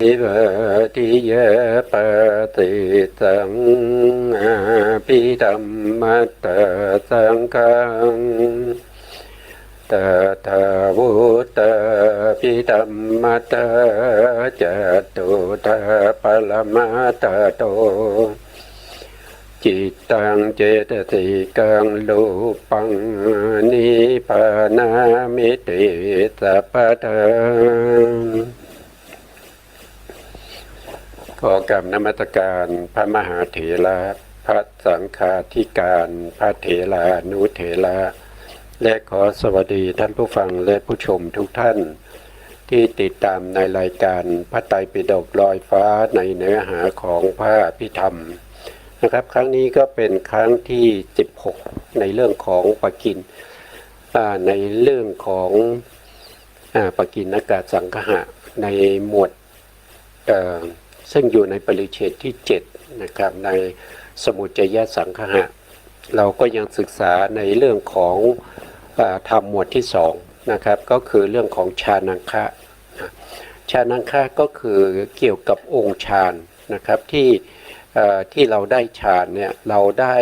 ทิทิเยปฏิสังภิธัมมัตตสังฆังตถาวุตภิธัมมัตตจตุตปรมัตตโตจิตตังเจตสิกังรูปังนิพพานามิติสัพพทังขอกราบนมัสการพระมหาเถระพระสังฆาธิการพระเถรานุเถระและขอสวัสดีท่านผู้ฟังและผู้ชมทุกท่านที่ติดตามในรายการพระไตรปิฎกลอยฟ้าในเนื้อหาของพระอภิธรรมนะครับครั้งนี้ก็เป็นครั้งที่16ในเรื่องของปกิณในเรื่องของปกิณณกสังคหะในหมวดซึ่งอยู่ในปริเฉดที่7นะครับในสมุจจยสังคหะเราก็ยังศึกษาในเรื่องของธรรมหมวดที่2นะครับก็คือเรื่องของฌานังคะฌานังคะก็คือเกี่ยวกับองค์ฌานนะครับที่เราได้ฌานเนี่ยเราได้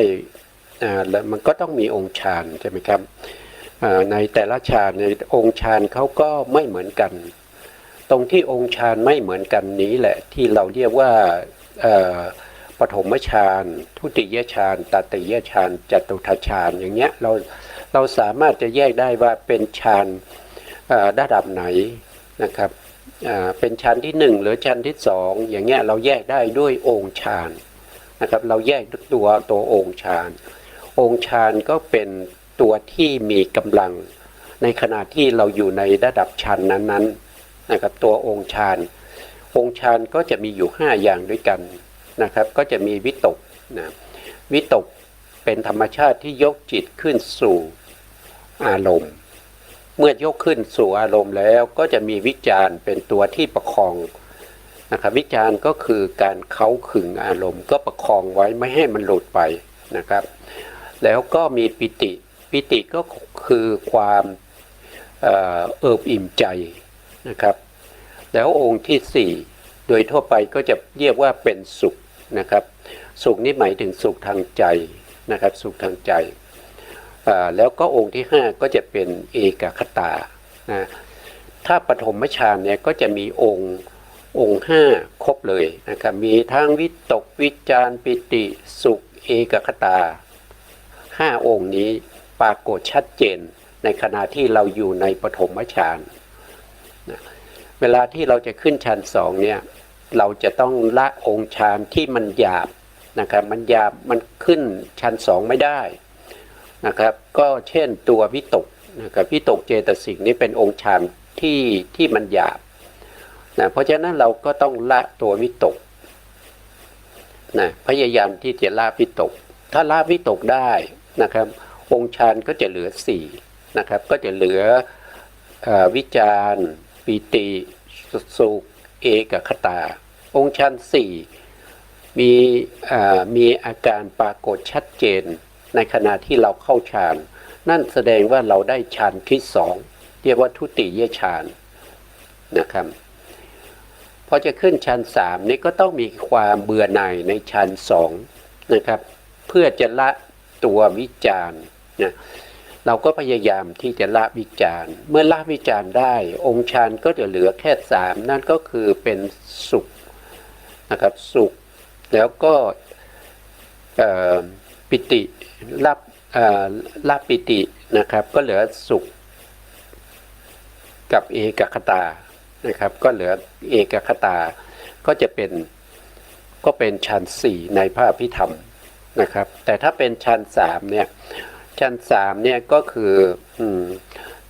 แล้วมันก็ต้องมีองค์ฌานใช่ไหมครับในแต่ละฌานในองค์ฌานเขาก็ไม่เหมือนกันตรงที่องค์ฌานไม่เหมือนกันนี้แหละที่เราเรียกว่าปฐมฌานทุติยฌานตติยฌานจตุตฌานอย่างเงี้ยเราสามารถจะแยกได้ว่าเป็นฌานระดับไหนนะครับเป็นฌานที่1หรือฌานที่2อย่างเงี้ยเราแยกได้ด้วยองค์ฌานนะครับเราแยกตัวองค์ฌานองค์ฌานก็เป็นตัวที่มีกำลังในขณะที่เราอยู่ในระดับฌานนั้นๆนะครับตัวองค์ฌานก็จะมีอยู่5อย่างด้วยกันนะครับก็จะมีวิตกนะวิตกเป็นธรรมชาติที่ยกจิตขึ้นสู่อารมณ์เมื่อยกขึ้นสู่อารมณ์แล้วก็จะมีวิจารณ์เป็นตัวที่ประคองนะครับวิจารณ์ก็คือการเค้าขึงอารมณ์ก็ประคองไว้ไม่ให้มันหลุดไปนะครับแล้วก็มีปิติก็คือความเอิบอิ่มใจนะครับแล้วองค์ที่4โดยทั่วไปก็จะเรียกว่าเป็นสุขนะครับสุขนี้หมายถึงสุขทางใจนะครับสุขทางใจแล้วก็องค์ที่5ก็จะเป็นเอกคตานะถ้าปฐมฌานเนี่ยก็จะมีองค์5ครบเลยนะครับมีทั้งวิตกวิจารปิติสุขเอกคตา5องค์นี้ปรากฏชัดเจนในขณะที่เราอยู่ในปฐมฌานนะเวลาที่เราจะขึ้นฌาน2เนี่ยเราจะต้องละองค์ฌานที่มันหยาบนะครับมันหยาบมันขึ้นฌาน2ไม่ได้นะครับก็เช่นตัววิตกนะครับวิตกเจตสิกนี้เป็นองค์ฌานที่มันหยาบนะเพราะฉะนั้นเราก็ต้องละตัววิตกนะพยายามที่จะละวิตกถ้าละวิตกได้นะครับองค์ฌานก็จะเหลือ4นะครับก็จะเหลือวิจารปิติสุขเอกคตาองค์ฌาน4มีอาการปรากฏชัดเจนในขณะที่เราเข้าฌานนั่นแสดงว่าเราได้ฌานที่2เรียกว่าทุติยฌานนะครับพอจะขึ้นฌาน3นี่ก็ต้องมีความเบื่อหน่ายในฌาน2นะครับเพื่อจะละตัววิจารนะเราก็พยายามที่จะละวิจารเมื่อละวิจารได้องค์ฌานก็จะเหลือแค่3นั่นก็คือเป็นสุขนะครับสุขแล้วก็ปิติละปิตินะครับก็เหลือสุขกับเอกคตานะครับก็เหลือเอกคตาก็เป็นฌาน4ในพระอภิธรรมนะครับแต่ถ้าเป็นฌาน3เนี่ยฌาน3เนี่ยก็คือ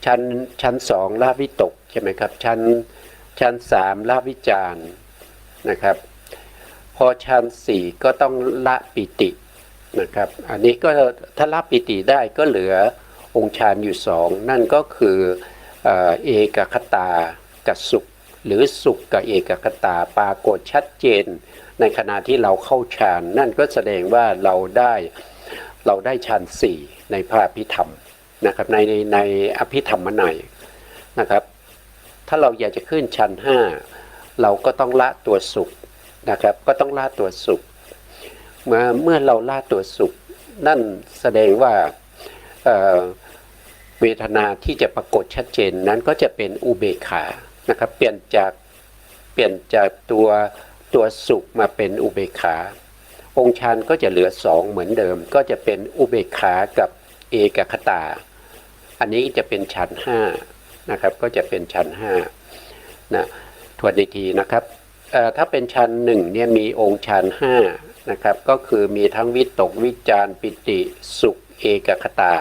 ชั้น2ละวิตกใช่ไหมครับชั้น3ละวิจารนะครับพอฌาน4ก็ต้องละปิตินะครับอันนี้ก็ถ้าละปิติได้ก็เหลือองค์ฌานอยู่2นั่นก็คือเอกคตากับสุขหรือสุขกับเอกคตาปรากฏชัดเจนในขณะที่เราเข้าฌานนั่นก็แสดงว่าเราได้ฌาน4ในพระอภิธรรมนะครับในอภิธรรมนัยนะครับถ้าเราอยากจะขึ้นฌาน5 เราก็ต้องละตัวสุขนะครับก็ต้องละตัวสุขเมื่อเราละตัวสุขนั่นแสดงว่าเวทนาที่จะปรากฏชัดเจนนั้นก็จะเป็นอุเบกขานะครับเปลี่ยนจากตัวสุขมาเป็นอุเบกขาองค์ฌานก็จะเหลือ2เหมือนเดิมก็จะเป็นอุเบกขากับเอกคตาอันนี้จะเป็นฌาน5นะครับก็จะเป็นฌาน5นะทวนอีกทีนะครับถ้าเป็นฌาน1เนี่ยมีองค์ฌาน5นะครับก็คือมีทั้งวิตกวิจารปิติสุขเอกคตา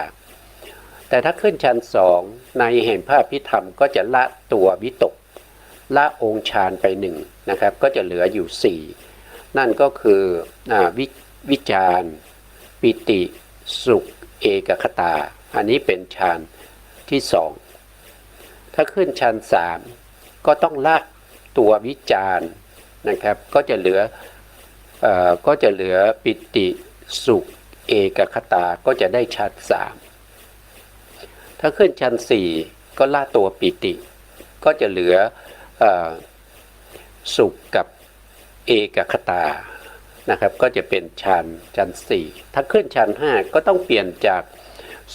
แต่ถ้าขึ้นฌาน2ในแห่งพระอภิธรรมก็จะละตัววิตกละองค์ฌานไป1นะครับก็จะเหลืออยู่4นั่นก็คือวิจารปิติสุขเอกคตาอันนี้เป็นฌานที่2ถ้าขึ้นฌาน3ก็ต้องละตัววิจารนะครับก็จะเหลือปิติสุขเอกคตาก็จะได้ฌาน3ถ้าขึ้นฌาน4ก็ละตัวปิติก็จะเหลือสุขกับเอกคตานะครับก็จะเป็นฌาน4ถ้าขึ้นฌาน5ก็ต้องเปลี่ยนจาก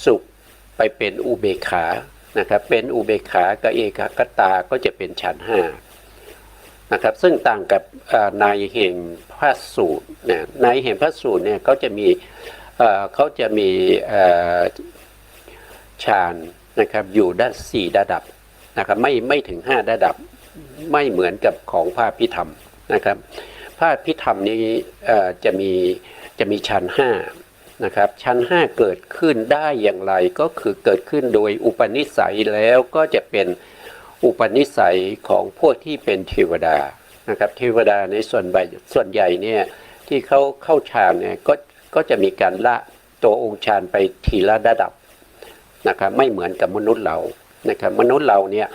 สุขไปเป็นอุเบกขานะครับเป็นอุเบกขากับเอกคตาก็จะเป็นฌาน5นะครับซึ่งต่างกับในแห่งพระสูตรเนี่ยในแห่งพระสูตรเนี่ยเขาจะมีฌานนะครับอยู่ด้าน4ระดับนะครับไม่ถึง5ระดับไม่เหมือนกับของพระอภิธรรมนะครับพระอภิธรรมนี้จะมีฌาน5นะครับฌาน5เกิดขึ้นได้อย่างไรก็คือเกิดขึ้นโดยอุปนิสัยแล้วก็จะเป็นอุปนิสัยของพวกที่เป็นเทวดานะครับเทวดาในส่วนใหญ่เนี่ยที่เขาเข้าฌานเนี่ยก็จะมีการละตัวองค์ฌานไปทีละระดับนะครับไม่เหมือนกับมนุษย์เรานะครับมนุษย์เราเนี่ย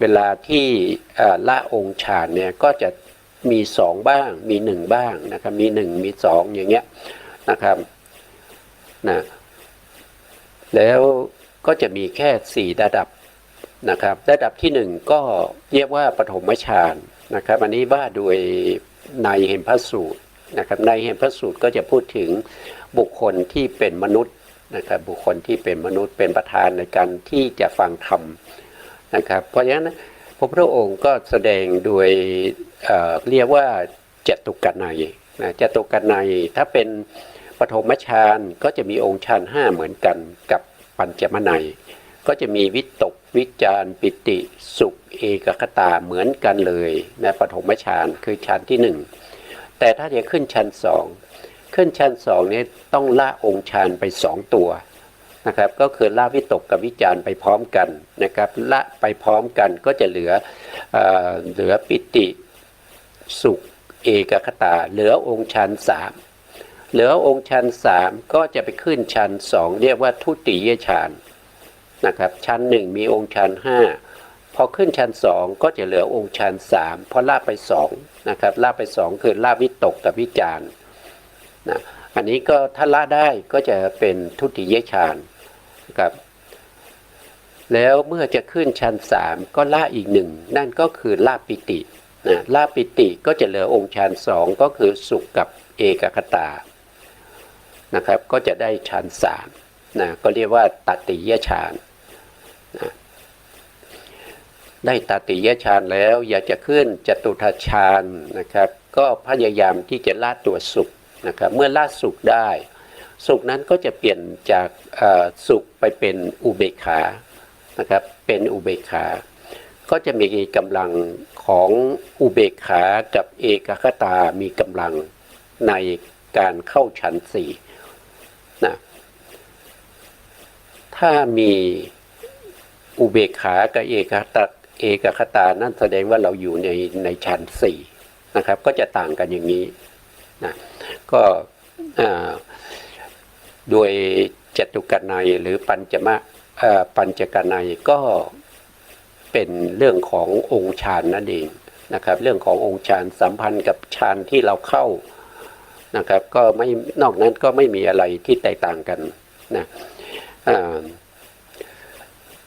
เวลาที่ละองค์ฌานเนี่ยก็จะมี2บ้างมี1บ้างนะครับมี1มี2อย่างเงี้ยนะครับนะแล้วก็จะมีแค่4ระดับนะครับระดับที่1ก็เรียกว่าปฐมฌานนะครับอันนี้ว่าโดยในแห่งพระสูตรนะครับในแห่งพระสูตรก็จะพูดถึงบุคคลที่เป็นมนุษย์นะครับบุคคลที่เป็นมนุษย์เป็นประธานในการที่จะฟังธรรมนะครับเพราะฉะนั้นพระพุทธองค์ก็แสดงโดยเรียกว่าจตุกนัยนะจตุกนัยถ้าเป็นปฐมฌานก็จะมีองค์ฌาน5เหมือนกันกับปัญจมนัยก็จะมีวิตกวิจารปิติสุขเอกคตาเหมือนกันเลยนะปฐมฌานคือฌานที่1แต่ถ้าจะขึ้นฌาน2ขึ้นฌาน2นี้ต้องละองค์ฌานไป2ตัวนะครับก็คือละวิตกกับวิจารไปพร้อมกันนะครับละไปพร้อมกันก็จะเหลือปิติสุขเอกคตาเหลือองค์ฌาน3เหลือองค์ฌาน3ก็จะไปขึ้นฌาน2เรียกว่าทุติยฌานนะครับฌาน1มีองค์ฌาน5พอขึ้นฌาน2ก็จะเหลือองค์ฌาน3พอละไป2นะครับละไป2คือละวิตกกับวิจารนะอันนี้ก็ถ้าละได้ก็จะเป็นทุติยฌานนะครับแล้วเมื่อจะขึ้นฌาน3ก็ละอีก1นั่นก็คือละปิตินะละปิติก็จะเหลือองค์ฌาน2ก็คือสุขกับเอกคตานะครับก็จะได้ฌาน3นะก็เรียกว่าตติยฌานนะได้ตติยฌานแล้วอยากจะขึ้นจตุทัชฌานนะครับก็พยายามที่จะละตัวสุขนะครับเมื่อละสุขได้สุขนั้นก็จะเปลี่ยนจากสุขไปเป็นอุเบกขานะครับเป็นอุเบกขาก็จะมีกำลังของอุเบกขากับเอกคตามีกำลังในการเข้าฌาน4นะถ้ามีอุเบกขากับเอกคตานั่นแสดงว่าเราอยู่ในฌาน4นะครับก็จะต่างกันอย่างนี้นะก็โดยจตุกนัยหรือปัญจกนัยก็เป็นเรื่องขององค์ฌานนั่นเองนะครับเรื่องขององค์ฌานสัมพันธ์กับฌานที่เราเข้านะครับก็ไม่นอกนั้นก็ไม่มีอะไรที่แตกต่างกันนะ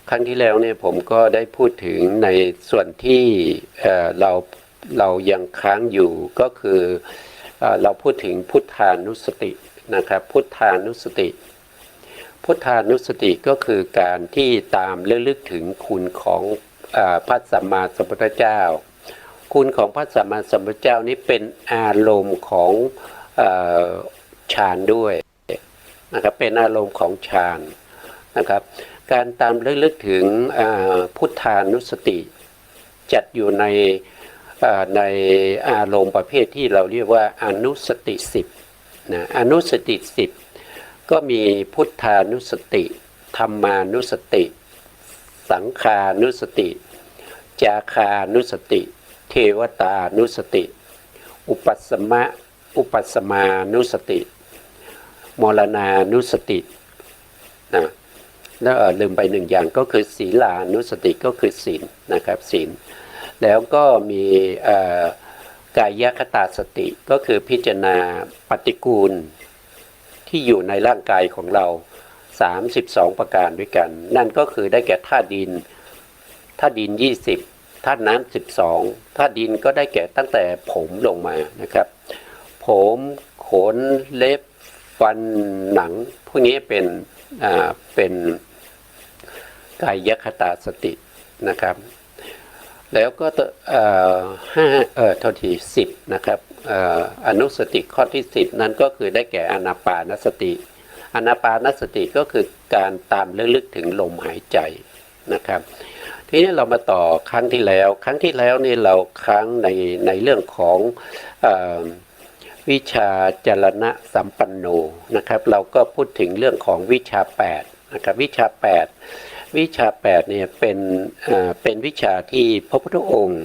ครั้งที่แล้วเนี่ยผมก็ได้พูดถึงในส่วนที่เรา เรายังค้างอยู่ก็คือเราพูดถึงพุทธานุสตินะครับพุทธานุสติพุทธานุสติก็คือการที่ตามระลึกถึงคุณของพระสัมมาสัมพุทธเจ้าคุณของพระสัมมาสัมพุทธเจ้านี้เป็นอารมณ์ของฌานด้วยนะครับเป็นอารมณ์ของฌานนะครับการตามระลึกถึงพุทธานุสติจัดอยู่ในอารมณ์ประเภทที่เราเรียกว่าอนุสติ10นะอนุสติ10ก็มีพุทธานุสติธรรมานุสติสังขานุสติจาคานุสติเทวตานุสติอุปัสมานุสติมรณานุสตินะแล้วลืมไปหนึ่งอย่างก็คือศีลานุสติก็คือศีลนะครับศีลแล้วก็มีกายคตาสติก็คือพิจารณาปฏิกูลที่อยู่ในร่างกายของเรา32ประการด้วยกันนั่นก็คือได้แก่ธาตุดิน20ธาตุน้ำ12ธาตุดินก็ได้แก่ตั้งแต่ผมลงมานะครับผมขนเล็บฟันหนังพวกนี้เป็นกายคตาสตินะครับแล้วก็10นะครับอนุสติข้อที่10นั้นก็คือได้แก่อานาปานสติอานาปานสติก็คือการตามระลึกถึงลมหายใจนะครับทีนี้เรามาต่อครั้งที่แล้วนี่เราค้างในเรื่องของวิชาจรณะสัมปันโนนะครับเราก็พูดถึงเรื่องของวิชา8นะครับวิชา8เนี่ยเป็นวิชาที่พระพุทธองค์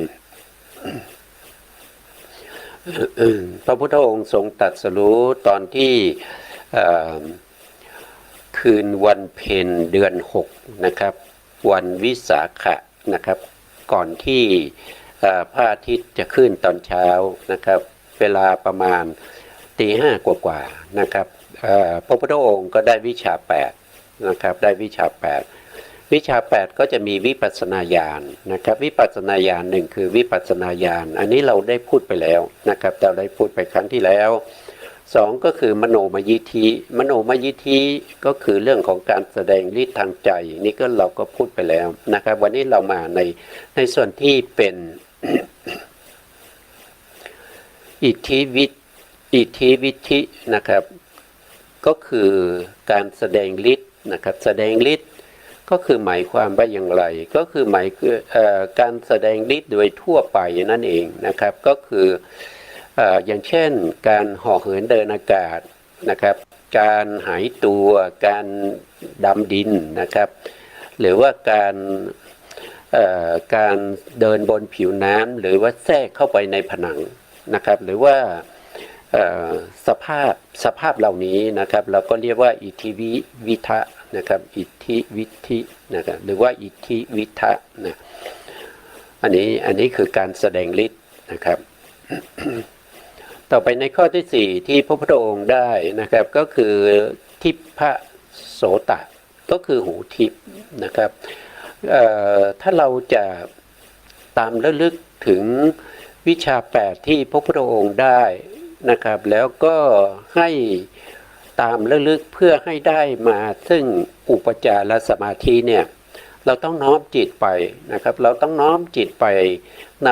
ทรงตรัสรู้ตอนที่คืนวันเพ็ญเดือน6นะครับวันวิสาขะนะครับก่อนที่พระอาทิตย์จะขึ้นตอนเช้านะครับเวลาประมาณตีห้ากว่าๆนะครับพระพุทธองค์ก็ได้วิชา8นะครับได้วิชา8วิชา8ก็จะมีวิปัสสนาญาณนะครับวิปัสสนาญาณ1คือวิปัสสนาญาณอันนี้เราได้พูดไปแล้วนะครับเราได้พูดไปครั้งที่แล้ว2ก็คือมโนมยิทธิก็คือเรื่องของการแสดงฤทธิ์ทางใจนี่ก็เราก็พูดไปแล้วนะครับวันนี้เรามาในส่วนที่เป็น อิทธิวิธินะครับก็คือการแสดงฤทธิ์นะครับแสดงฤทธิ์ก็คือหมายความว่าอย่างไรก็คือการแสดงฤทธิ์โดยทั่วไปนั่นเองนะครับก็คืออย่างเช่นการห่อเหินเดินอากาศนะครับการหายตัวการดำดินนะครับหรือว่าการเดินบนผิวน้ำหรือว่าแทรกเข้าไปในผนังนะครับหรือว่าสภาพเหล่านี้นะครับเราก็เรียกว่าอิทธิวิทะนะครับอิทธิวิธินะครับหรือว่าอิทธิวิทะนะอันนี้คือการแสดงฤทธิ์นะครับ ต่อไปในข้อที่4ที่พระพุทธองค์ได้นะครับก็คือทิพโสตะก็คือหูทิพนะครับถ้าเราจะตามระลึกถึงวิชา8ที่พระพุทธองค์ได้นะครับแล้วก็ให้ตามระลึกเพื่อให้ได้มาซึ่งอุปจารสมาธิเนี่ยเราต้องน้อมจิตไปนะครับเราต้องน้อมจิตไปใน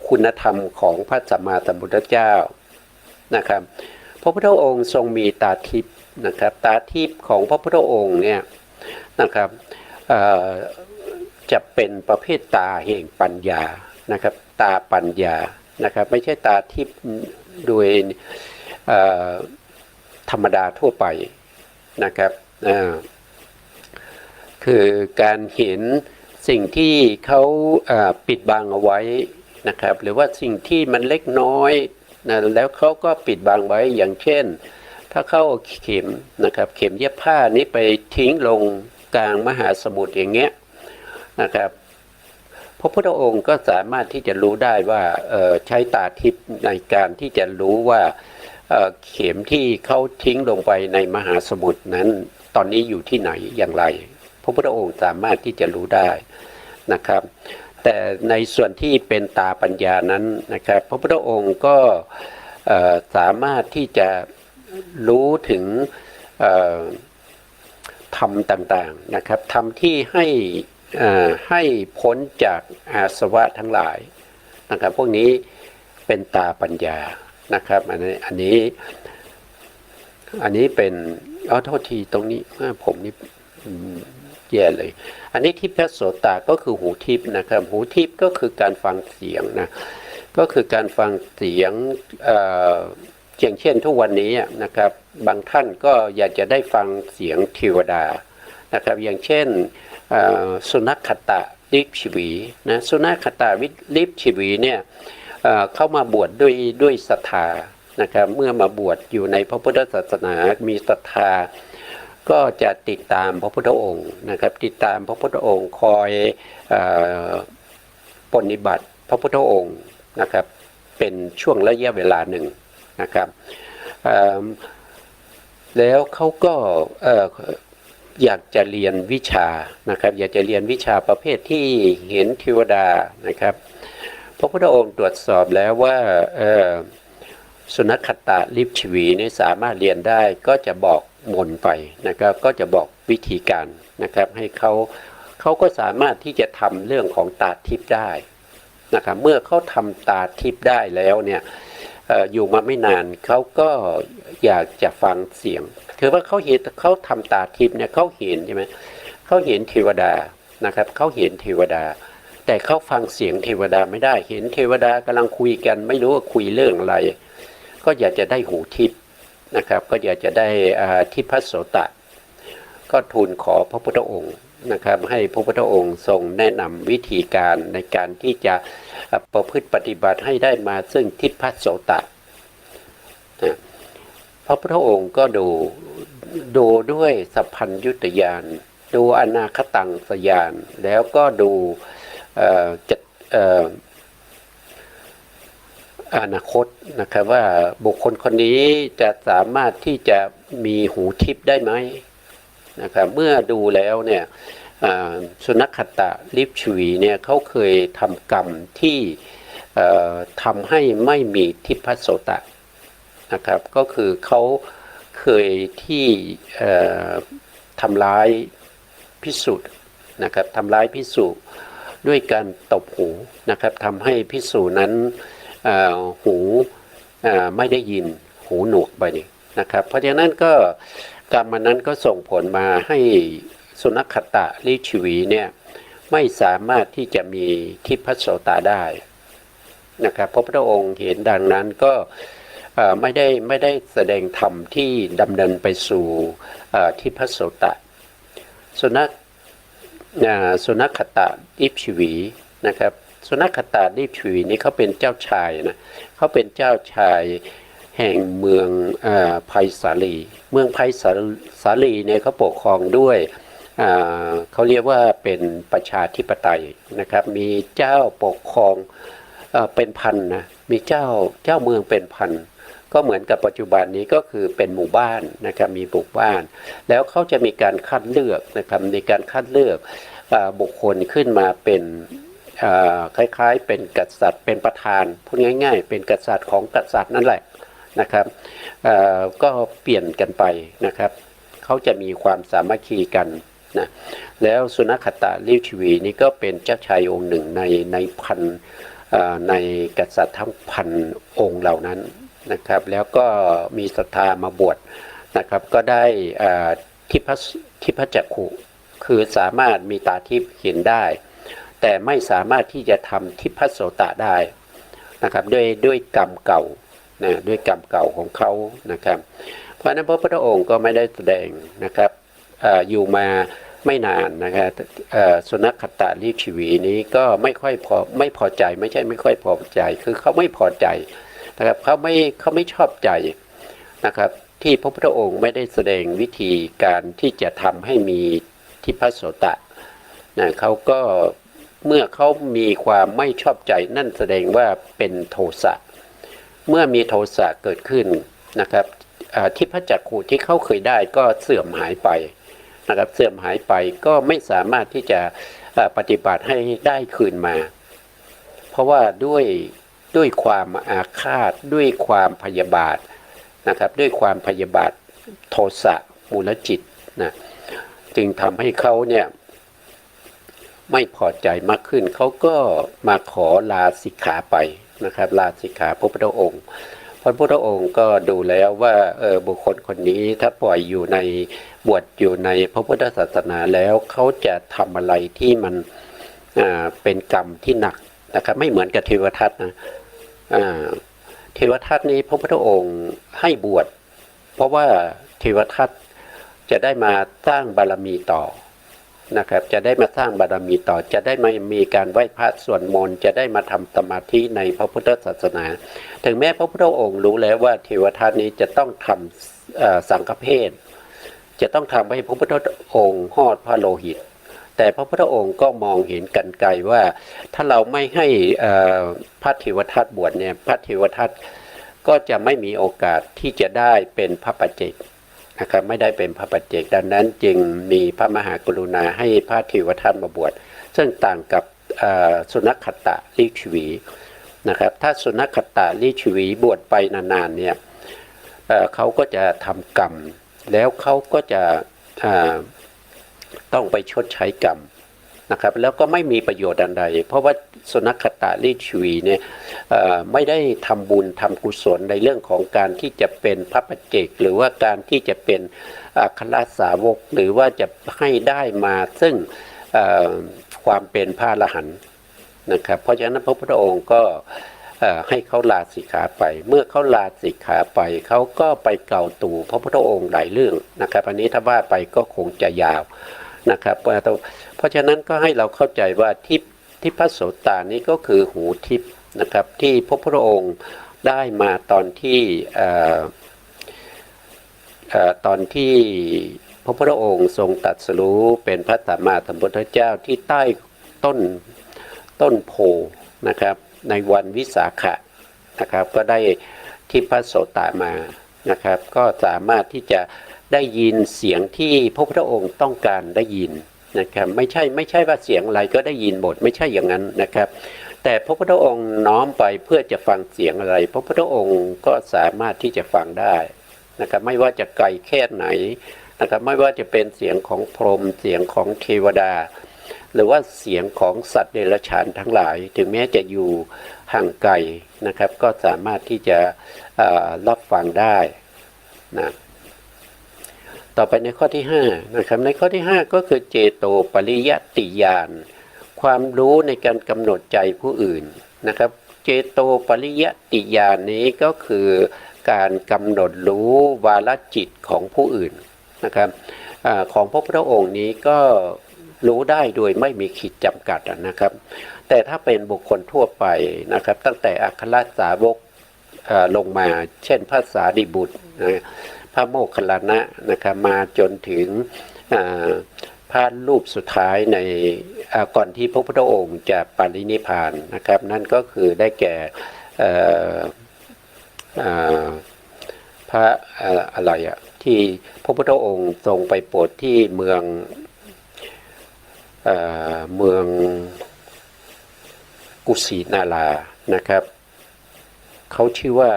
คุณธรรมของพระสัมมาสัมพุทธเจ้านะครับพระพุทธองค์ทรงมีตาทิพย์นะครับตาทิพย์ของพระพุทธองค์เนี่ยนะครับจะเป็นประเภทตาแห่งปัญญานะครับตาปัญญานะครับไม่ใช่ตาทิพย์โดยธรรมดาทั่วไปนะครับคือการเห็นสิ่งที่เขาปิดบังเอาไว้นะครับหรือว่าสิ่งที่มันเล็กน้อยนะแล้วเขาก็ปิดบังไว้อย่างเช่นถ้าเขาเอาเข็มนะครับเข็มเย็บผ้านี้ไปทิ้งลงกลางมหาสมุทรอย่างเงี้ยนะครับพระพุทธองค์ก็สามารถที่จะรู้ได้ว่าใช้ตาทิพย์ในการที่จะรู้ว่าเข็มที่เขาทิ้งลงไปในมหาสมุทรนั้นตอนนี้อยู่ที่ไหนอย่างไรพระพุทธองค์สามารถที่จะรู้ได้นะครับ แต่ในส่วนที่เป็นตาปัญญานั้นนะครับพระพุทธองค์ก็สามารถที่จะรู้ถึงธรรมต่างๆนะครับธรรมที่ให้พ้นจากอาสวะทั้งหลายนะครับพวกนี้เป็นตาปัญญานะครับอันนี้เป็นโทษทีตรงนี้ผมนี่แย่เลยอันนี้ทิพยโสตก็คือหูทิพย์นะครับหูทิพย์ก็คือการฟังเสียงนะก็คือการฟังเสียงอย่างเช่นทุกวันนี้นะครับบางท่านก็อยากจะได้ฟังเสียงเทวดานะครับอย่างเช่นสุนัขขตะลิปชีวีนะสุนัขขตะลิปชีวีเนี่ยเข้ามาบวชด้วยศรัทธานะครับเมื่อมาบวชอยู่ในพระพุทธศาสนามีศรัทธาก็จะติดตามพระพุทธองค์นะครับติดตามพระพุทธองค์คอยปฏิบัติพระพุทธองค์นะครับเป็นช่วงระยะเวลาหนึ่งนะครับแล้วเขาก็อยากจะเรียนวิชานะครับอยากจะเรียนวิชาประเภทที่เห็นเทวดานะครับพระพุทธองค์ตรวจสอบแล้วว่าสุนัขขตะลิปชวีนี่สามารถเรียนได้ก็จะบอกมนไปนะครับก็จะบอกวิธีการนะครับให้เขาก็สามารถที่จะทำเรื่องของตาทิพย์ได้นะครับเมื่อเขาทำตาทิพย์ได้แล้วเนี่ยอยู่มาไม่นานเขาก็อยากจะฟังเสียงคือว่าเขาทำตาทิพย์เนี่ยเขาเห็นใช่ไหมเขาเห็นเทวดานะครับเขาเห็นเทวดาแต่เขาฟังเสียงเทวดาไม่ได้เห็นเทวดากำลังคุยกันไม่รู้ว่าคุยเรื่องอะไรก็อยากจะได้หูทิพย์นะครับก็อยากจะได้ทิพโสตก็ทูลขอพระพุทธองค์นะครับให้พระพุทธองค์ทรงแนะนำวิธีการในการที่จะประพฤติปฏิบัติให้ได้มาซึ่งทิพโสตนะพระพุทธองค์ก็ดูด้วยสัพพัญญุตญาณดูอนาคตังสญาณแล้วก็ดูอนาคตนะครับว่าบุคคลคนนี้จะสามารถที่จะมีหูทิพย์ได้ไหมนะครับเมื่อดูแล้วเนี่ยสุนัขขตะลิปชวีเนี่ยเขาเคยทำกรรมที่ทำให้ไม่มีทิพโสตนะครับก็คือเขาเคยที่ทำร้ายภิกษุนะครับทำร้ายภิกษุด้วยการตบหูนะครับทำให้ภิกษุนั้นหูไม่ได้ยินหูหนวกไปนี่นะครับเพราะฉะนั้นก็กรรมนั้นก็ส่งผลมาให้สุนัขขตะลิปชวีเนี่ยไม่สามารถที่จะมีทิพโสตได้นะครับพระพุทธองค์เห็นดังนั้นก็ไม่ได้แสดงธรรมที่ดำเนินไปสู่ทิพโสตสุนัขขตะลิปชวีนะครับสุนัขขตะลิปชวีนี่เขาเป็นเจ้าชายนะเขาเป็นเจ้าชายแห่งเมืองไผ่สาลีเมืองไผ่สาลีเนี่ยเขาปกครองด้วยเขาเรียกว่าเป็นประชาธิปไตยนะครับมีเจ้าปกครองเป็นพันนะมีเจ้าเมืองเป็นพันก็เหมือนกับปัจจุบันนี้ก็คือเป็นหมู่บ้านนะครับมีหมู่บ้านแล้วเขาจะมีการคัดเลือกนะครับในการคัดเลือกบุคคลขึ้นมาเป็นคล้ายๆเป็นกษัตริย์เป็นประธานพูดง่ายๆเป็นกษัตริย์ของกษัตริย์นั่นแหละนะครับก็เปลี่ยนกันไปนะครับเขาจะมีความสามัคคีกันนะแล้วสุนัขขตะลิปชวีนี่ก็เป็นเจ้าชายองค์หนึ่งในพันในกษัตริย์ทั้งพันองค์เหล่านั้นนะครับแล้วก็มีศรัทธามาบวชนะครับก็ได้ทิพจักขุคือสามารถมีตาทิพย์เห็นได้แต่ไม่สามารถที่จะทำทิพโสตได้นะครับด้วยกรรมเก่านะด้วยกรรมเก่าของเขานะครับเพราะนั้นพระพุทธองค์ก็ไม่ได้แสดงนะครับอยู่มาไม่นานนะครับสุนัขขตะลิปชวีนี้ก็ไม่พอใจไม่ใช่ไม่ค่อยพอใจคือเขาไม่พอใจนะครับเขาไม่ชอบใจนะครับที่พระพุทธองค์ไม่ได้แสดงวิธีการที่จะทำให้มีทิพโสตนะเขาก็เมื่อเขามีความไม่ชอบใจนั่นแสดงว่าเป็นโทสะเมื่อมีโทสะเกิดขึ้นนะครับทิพจักขุที่เขาเคยได้ก็เสื่อมหายไปนะครับเสื่อมหายไปก็ไม่สามารถที่จะ ปฏิบัติให้ได้คืนมา เพราะว่าด้วยความอาฆาตด้วยความพยาบาทนะครับด้วยความพยาบาทโทสะมูลจิตนะจึงทำให้เขาเนี่ยไม่พอใจมากขึ้นเขาก็มาขอลาสิกขาไปนะครับลาสิกขาพระพุทธองค์พระพุทธองค์ก็ดูแล้วว่าบุคคลคนนี้ถ้าปล่อยอยู่ในบวชอยู่ในพระพุทธศาสนาแล้วเขาจะทำอะไรที่มันเป็นกรรมที่หนักนะครับไม่เหมือนกับเทวทัตนะเทวทัตนี้พระพุทธองค์ให้บวชเพราะว่าเทวทัตจะได้มาสร้างบารมีต่อนะครับจะได้มาสร้างบารมีต่อจะได้มามีการไหว้พระสวดมนต์จะได้มาทำสมาธิในพระพุทธศาสนาถึงแม้พระพุทธองค์รู้แล้วว่าเทวทัตนี้จะต้องทำสังฆเพศจะต้องทำให้พระพุทธองค์หอดพระโลหิตแต่พระพุทธองค์ก็มองเห็นกันไกลว่าถ้าเราไม่ให้พระเทวทัตบวชเนี่ยพระเทวทัตก็จะไม่มีโอกาสที่จะได้เป็นพระปัจเจกนะครับไม่ได้เป็นพระปัจเจกดังนั้นจึงมีพระมหากรุณาให้พระเทวทัตมาบวชซึ่งต่างกับสุนัขขตะลิชวีนะครับถ้าสุนัขขตะลิชวีบวชไปนานๆเนี่ยเขาก็จะทำกรรมแล้วเขาก็จะต้องไปชดใช้กรรมนะครับแล้วก็ไม่มีประโยชน์อันใดเพราะว่าสุนัขขตะลิชวีเนี่ยไม่ได้ทำบุญทำกุศลในเรื่องของการที่จะเป็นพระปัจเจกหรือว่าการที่จะเป็นอัครสาวกหรือว่าจะให้ได้มาซึ่งความเป็นพระอรหันต์นะครับเพราะฉะนั้นพระพุทธองค์ก็ให้เขาลาสิกขาไปเมื่อเขาลาสิกขาไปเขาก็ไปเกล่าวตู่พระพุทธองค์หลายเรื่องนะครับอันนี้ถ้าว่าไปก็คงจะยาวนะครับเพราะฉะนั้นก็ให้เราเข้าใจว่าทิพโสตานี้ก็คือหูทิพนะครับที่พระพุทธองค์ได้มาตอนที่พระพุทธองค์ทรงตรัสรู้เป็นพระสัมมาสัมพุทธเจ้าที่ใต้ต้นโพนะครับในวันวิสาขะนะครับก็ได้ทิพโสตมานะครับก็สามารถที่จะได้ยินเสียงที่พระพุทธองค์ต้องการได้ยินนะครับไม่ใช่ว่าเสียงอะไรก็ได้ยินหมดไม่ใช่อย่างนั้นนะครับแต่พระพุทธองค์น้อมไปเพื่อจะฟังเสียงอะไรพระพุทธองค์ก็สามารถที่จะฟังได้นะครับไม่ว่าจะไกลแค่ไหนนะครับไม่ว่าจะเป็นเสียงของพรหมเสียงของเทวดาหรือว่าเสียงของสัตว์เดรัจฉานทั้งหลายถึงแม้จะอยู่ห่างไกลนะครับก็สามารถที่จะรับฟังได้นะต่อไปในข้อที่5นะครับในข้อที่5ก็คือเจโตปริยติญาณความรู้ในการกำหนดใจผู้อื่นนะครับเจโตปริยติญาณนี้ก็คือการกำหนดรู้วาลจิตของผู้อื่นนะครับของพระพุทธองค์นี้ก็รู้ได้โดยไม่มีขีดจำกัดนะครับแต่ถ้าเป็นบุคคลทั่วไปนะครับตั้งแต่อัครสาวกลงมาเช่นพระสารีบุตรพระโมคคัลลานะนะครับมาจนถึงพระรูปสุดท้ายในก่อนที่พระพุทธองค์จะปรินิพพานนะครับนั่นก็คือได้แก่พระอะไรที่พระพุทธองค์ทรงไปโปรดที่เมืองกุสินารานะครับเขาชื่อว่า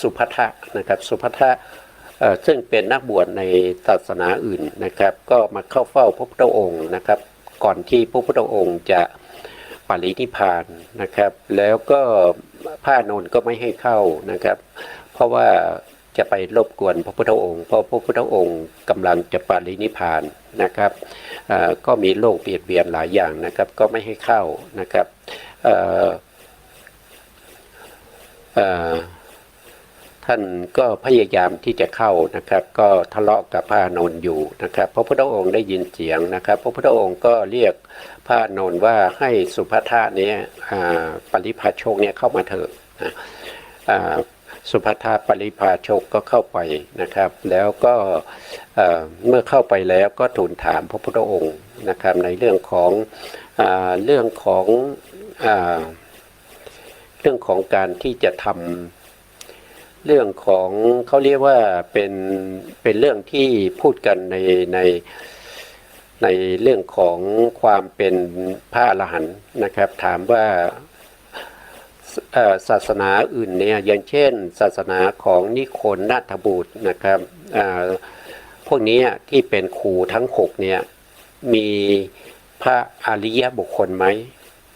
สุภัทะนะครับสุภัทะซึ่งเป็นนักบวชในศาสนาอื่นนะครับก็มาเข้าเฝ้าพระพุทธองค์นะครับก่อนที่พระพุทธองค์จะปรินิพพานนะครับแล้วก็พระอานนท์ก็ไม่ให้เข้านะครับเพราะว่าจะไปรบกวนพระพุทธองค์เพราะพระพุทธองค์กำลังจะปรินิพพานนะครับก็มีโรคเบียดเบียนหลายอย่างนะครับก็ไม่ให้เข้านะครับท่านก็พยายามที่จะเข้านะครับก็ทะเลาะกับพระอานนท์อยู่นะครับพระพุทธองค์ได้ยินเสียงนะครับพระพุทธองค์ก็เรียกพระอานนท์ว่าให้สุภัทะนี้ปริพาชกเนี่ยเข้ามาเถอะสุภัทะปริพาชกก็เข้าไปนะครับแล้วก็เมื่อเข้าไปแล้วก็ทูลถามพระพุทธองค์นะครับในเรื่องของการที่จะทำเรื่องของเขาเรียกว่าเป็นเรื่องที่พูดกันใน ในเรื่องของความเป็นพระอรหันต์นะครับถามว่าศาสนาอื่นเนี่ยอย่างเช่นศาสนาของนิโคลนาถบุตรนะครับพวกนี้ที่เป็นครูทั้ง6เนี่ยมีพระอริยบุคคลไหม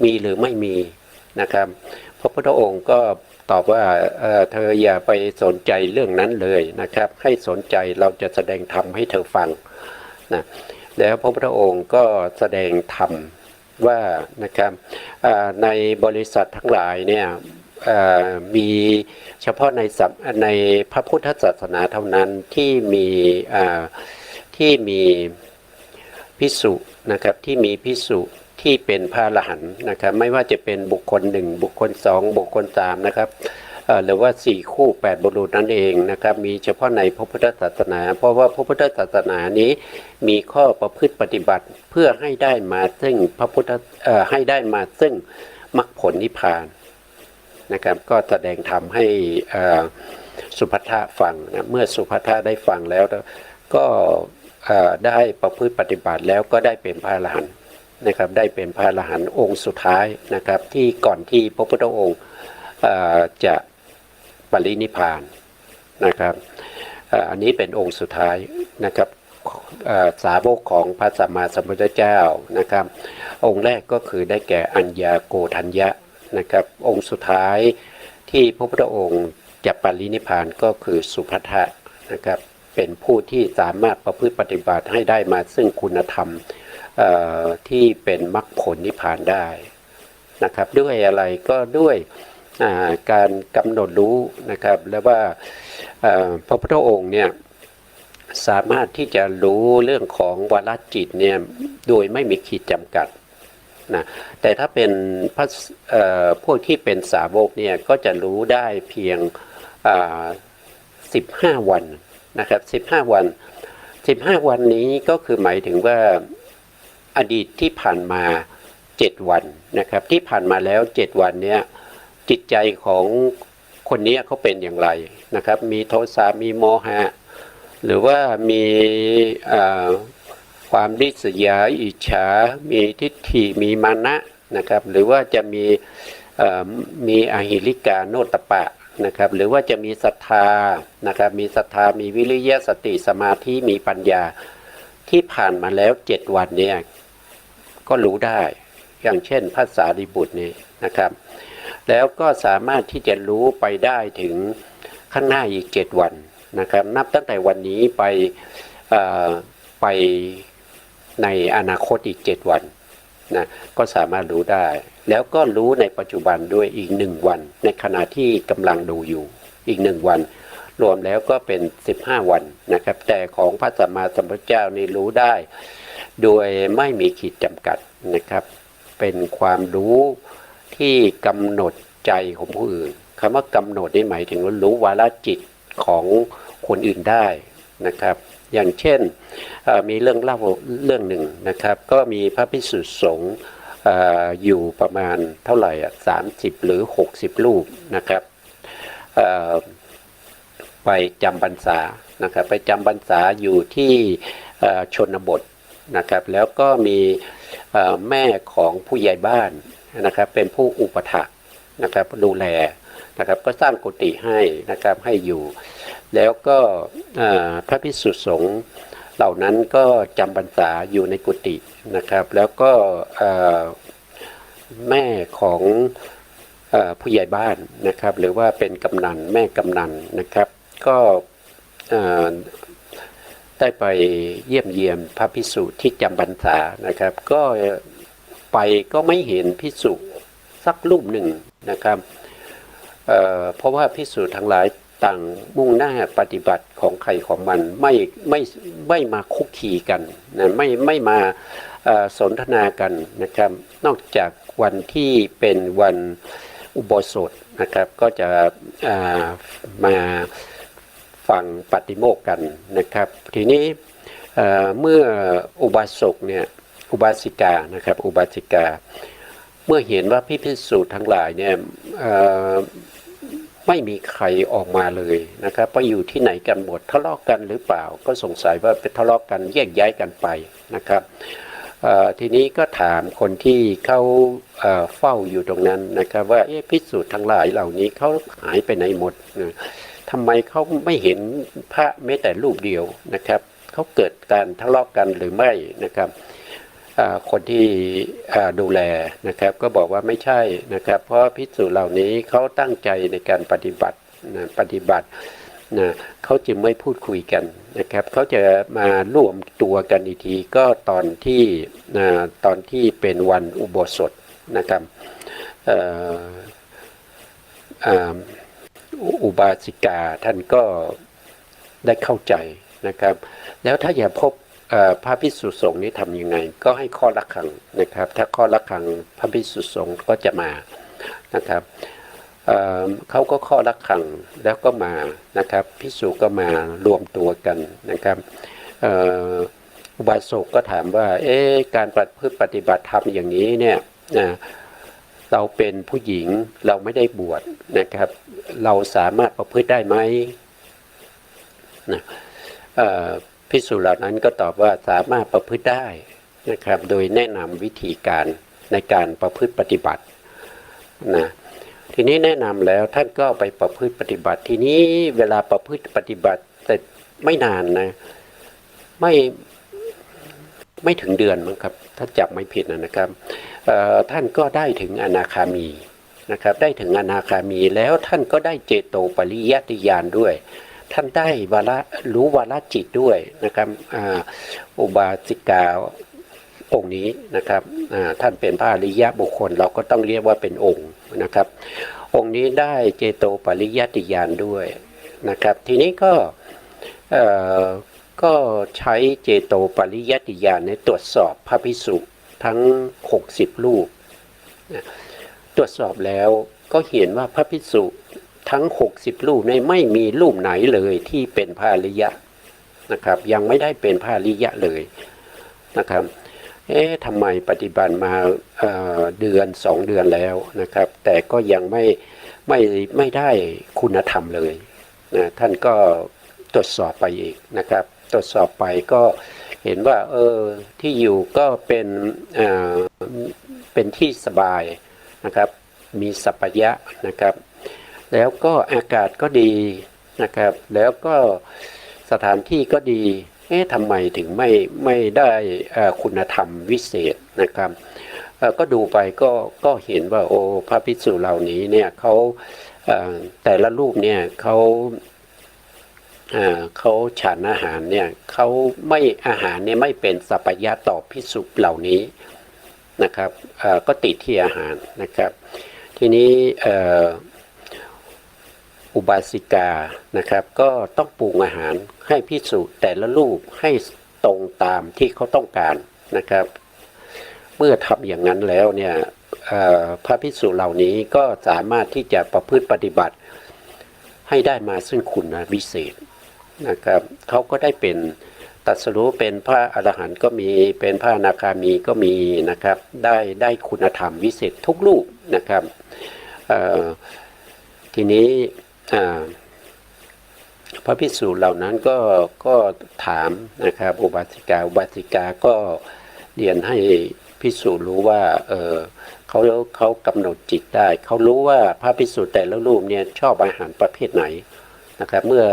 มีหรือไม่มีนะครับพระพุทธองค์ก็ตอบว่าเธออย่าไปสนใจเรื่องนั้นเลยนะครับให้สนใจเราจะแสดงธรรมให้เธอฟังนะแล้วพระพุทธองค์ก็แสดงธรรมว่านะครับในบริษัททั้งหลายเนี่ยมีเฉพาะในพระพุทธศาสนาเท่านั้นที่มีภิกษุนะครับที่มีภิกษุที่เป็นพระอรหันต์นะครับไม่ว่าจะเป็นบุคคล1บุคคล2บุคคล3นะครับหรือว่า4คู่8บุรุษนั่นเองนะครับมีเฉพาะในพระพุทธศาสนาเพราะว่าพระพุทธศาสนานี้มีข้อประพฤติปฏิบัติเพื่อให้ได้มาซึ่งให้ได้มาซึ่งมรรคผลนิพพานนะครับก็แสดงธรรมให้สุภัททะฟังนะเมื่อสุภัททะได้ฟังแล้วก็ได้ประพฤติปฏิบัติแล้วก็ได้เป็นพระอรหันต์นะครับได้เป็นพระอรหันต์องค์สุดท้ายนะครับที่ก่อนที่พระพุทธองค์จะปรินิพพานนะครับอันนี้เป็นองค์สุดท้ายนะครับสาวกของพระสัมมาสัมพุทธเจ้านะครับองค์แรกก็คือได้แก่อัญญาโกฏัญญะนะครับองค์สุดท้ายที่พระพุทธองค์จะปรินิพพานก็คือสุภัททะนะครับเป็นผู้ที่สามารถประพฤติปฏิบัติให้ได้มาซึ่งคุณธรรมที่เป็นมรรคผลนิพพานได้นะครับด้วยอะไรก็ด้วยการกำหนดรู้นะครับและว่าพระพุทธองค์เนี่ยสามารถที่จะรู้เรื่องของวาระจิตเนี่ยโดยไม่มีขีดจำกัดนะแต่ถ้าเป็นพวกที่เป็นสาวกเนี่ยก็จะรู้ได้เพียง15 วันนะครับ15 วัน15 วันนี้ก็คือหมายถึงว่าอดีตที่ผ่านมา7 วันนะครับที่ผ่านมาแล้ว7 วันเนี่ยจิตใจของคนนี้เขาเป็นอย่างไรนะครับมีโทสะมีโมหะหรือว่ามีความริษยาอิจฉามีทิฏฐิมีมานะนะครับหรือว่าจะมีอหิริกาโนตปะนะครับหรือว่าจะมีศรัทธานะครับมีศรัทธามีวิริยะสติสมาธิมีปัญญาที่ผ่านมาแล้ว7 วันเนี่ยก็รู้ได้อย่างเช่นพระสารีบุตรนี่นะครับแล้วก็สามารถที่จะรู้ไปได้ถึงข้างหน้าอีก7 วันนะครับนับตั้งแต่วันนี้ไปในอนาคตอีก7 วันนะก็สามารถรู้ได้แล้วก็รู้ในปัจจุบันด้วยอีก1 วันในขณะที่กำลังดูอยู่อีก1 วันรวมแล้วก็เป็น15 วันนะครับแต่ของพระสัมมาสัมพุทธเจ้านี่รู้ได้โดยไม่มีขีดจำกัดนะครับเป็นความรู้ที่กำหนดใจของผู้อื่นคำว่ากำหนดนี่หมายถึงว่ารู้วาระจิตของคนอื่นได้นะครับอย่างเช่นมีเรื่องเล่าเรื่องหนึ่งนะครับก็มีพระภิกษุสงฆ์อยู่ประมาณเท่าไหร่30 หรือ 60 รูปนะครับไปจำพรรษานะครับไปจำพรรษาอยู่ที่ชนบทนะครับแล้วก็มีแม่ของผู้ใหญ่บ้านนะครับเป็นผู้อุปถัมภ์นะครับดูแลนะครับก็สร้างกุฏิให้นะครับให้อยู่แล้วก็พระภิกษุสงฆ์เหล่านั้นก็จำพรรษาอยู่ในกุฏินะครับแล้วก็แม่ของผู้ใหญ่บ้านนะครับหรือว่าเป็นกำนันแม่กำนันนะครับก็ได้ไปเยี่ยมเยียนพระภิกษุที่จำพรรษานะครับก็ไปก็ไม่เห็นภิกษุสักรูปหนึ่งนะครับเพราะว่าภิกษุทั้งหลายต่างมุ่งหน้าปฏิบัติของใครของมันไม่มาคุกคีกันนะไม่มาสนทนากันนะครับนอกจากวันที่เป็นวันอุโบสถนะครับก็จะมาฟังปฏิโมกข์กันนะครับทีนี้เมื่ออุบาสกเนี่ยอุบาสิกานะครับอุบาสิกาเมื่อเห็นว่าภิกษุทั้งหลายเนี่ย ไม่มีใครออกมาเลยนะครับไปอยู่ที่ไหนกันหมดทะเลาะกันหรือเปล่าก็สงสัยว่าเป็นทะเลาะกันแยกย้ายกันไปนะครับทีนี้ก็ถามคนที่เขาเฝ้าอยู่ตรงนั้นนะครับว่าภิกษุทั้งหลายเหล่านี้เขาหายไปไหนหมดทำไมเขาไม่เห็นพระแม้แต่รูปเดียวนะครับเขาเกิดการทะเลาะกันหรือไม่นะครับคนที่ดูแลนะครับก็บอกว่าไม่ใช่นะครับเพราะภิกษุเหล่านี้เขาตั้งใจในการปฏิบัตินะเขาจึงไม่พูดคุยกันนะครับเขาจะมารวมตัวกันอีกทีก็ตอนที่เป็นวันอุโบสถนะครับอุบาสิกาท่านก็ได้เข้าใจนะครับแล้วถ้าอยากพบพระภิกษุสงฆ์นี้ทำยังไงก็ให้ข้อละฆังนะครับถ้าข้อละฆังพระภิกษุสงฆ์ก็จะมานะครับเขาก็ข้อละฆังแล้วก็มานะครับภิกษุก็มารวมตัวกันนะครับอุบาสกก็ถามว่าการปฏิบัติธรรมอย่างนี้เนี่ยเราเป็นผู้หญิงเราไม่ได้บวชนะครับเราสามารถประพฤติได้ไหมนะภิกษุเหล่านั้นก็ตอบว่าสามารถประพฤติได้นะครับโดยแนะนำวิธีการในการประพฤติปฏิบัตินะทีนี้แนะนำแล้วท่านก็ไปประพฤติปฏิบัติทีนี้เวลาประพฤติปฏิบัติแต่ไม่นานนะไม่ถึงเดือนมั้งครับถ้าจับไม่ผิดนะครับท่านก็ได้ถึงอนาคามีนะครับได้ถึงอนาคามีแล้วท่านก็ได้เจโตปริยัติญาณด้วยท่านได้รู้วาระจิตด้วยนะครับอุบาสิกาองค์นี้นะครับท่านเป็นพระอริยะบุคคลเราก็ต้องเรียกว่าเป็นองค์นะครับองค์นี้ได้เจโตปริยัติญาณด้วยนะครับทีนี้ก็ใช้เจโตปริยัติญาณในตรวจสอบพระภิกษุทั้ง60รูปตรวจสอบแล้วก็เห็นว่าพระภิกษุทั้ง60รูปในไม่มีรูปไหนเลยที่เป็นพระอริยะนะครับยังไม่ได้เป็นพระอริยะเลยนะครับทำไมปฏิบัติมาเดือน2เดือนแล้วนะครับแต่ก็ยังไม่ได้คุณธรรมเลยนะท่านก็ตรวจสอบไปอีกนะครับตรวจสอบไปก็เห็นว่าที่อยู่ก็เป็นที่สบายนะครับมีสัพพยะนะครับแล้วก็อากาศก็ดีนะครับแล้วก็สถานที่ก็ดีทำไมถึงไม่ได้คุณธรรมวิเศษนะครับก็ดูไปก็เห็นว่าพระภิกษุเหล่านี้เนี่ยเขาแต่ละรูปเนี่ยเขาฉันอาหารเนี่ยเขาไม่อาหารเนี่ยไม่เป็นสัพพยะต่อภิกษุเหล่านี้นะครับก็ติดที่อาหารนะครับทีนี้อุบาสิกานะครับก็ต้องปรุงอาหารให้ภิกษุแต่ละรูปให้ตรงตามที่เขาต้องการนะครับเมื่อทำอย่างนั้นแล้วเนี่ยพระภิกษุเหล่านี้ก็สามารถที่จะประพฤติปฏิบัติให้ได้มาซึ่งคุณวิเศษนะครับเขาก็ได้เป็นตรัสรู้เป็นพระอรหันต์ก็มีเป็นพระอนาคามีก็มีนะครับได้คุณธรรมวิเศษทุกรูปนะครับทีนี้พระภิกษุเหล่านั้นก็ถามนะครับอุบาสิกาก็เรียนให้ภิกษุรู้ว่าเขากำหนดจิตได้เขารู้ว่าพระภิกษุแต่ละรูปเนี่ยชอบอาหารประเภทไหนนะครับเมื่อ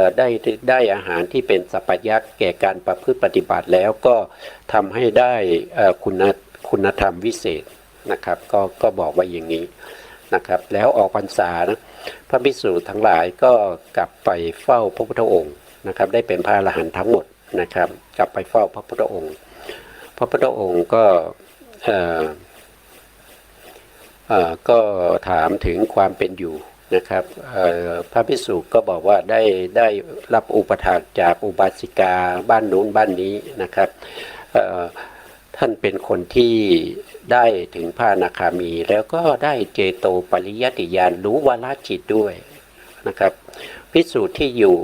ได้อาหารที่เป็นสัพพยะแก่การประพฤติปฏิบัติแล้วก็ทำให้ได้คุณธรรมวิเศษนะครับก็บอกว่าอย่างนี้นะครับแล้วออกพรรษานะพระภิกษุทั้งหลายก็กลับไปเฝ้าพระพุทธองค์นะครับได้เป็นพระอรหันต์ทั้งหมดนะครับกลับไปเฝ้าพระพุทธองค์พระพุทธองค์ก็ถามถึงความเป็นอยู่นะครับพระภิกษุก็บอกว่าได้รับอุปถากจากอุบาสิกาบ้านนู้นบ้านนี้นะครับท่านเป็นคนที่ได้ถึงพระอนาคามีแล้วก็ได้เจโตปริยัติญาณรู้วาระจิตด้วยนะครับภิกษุที่อยู่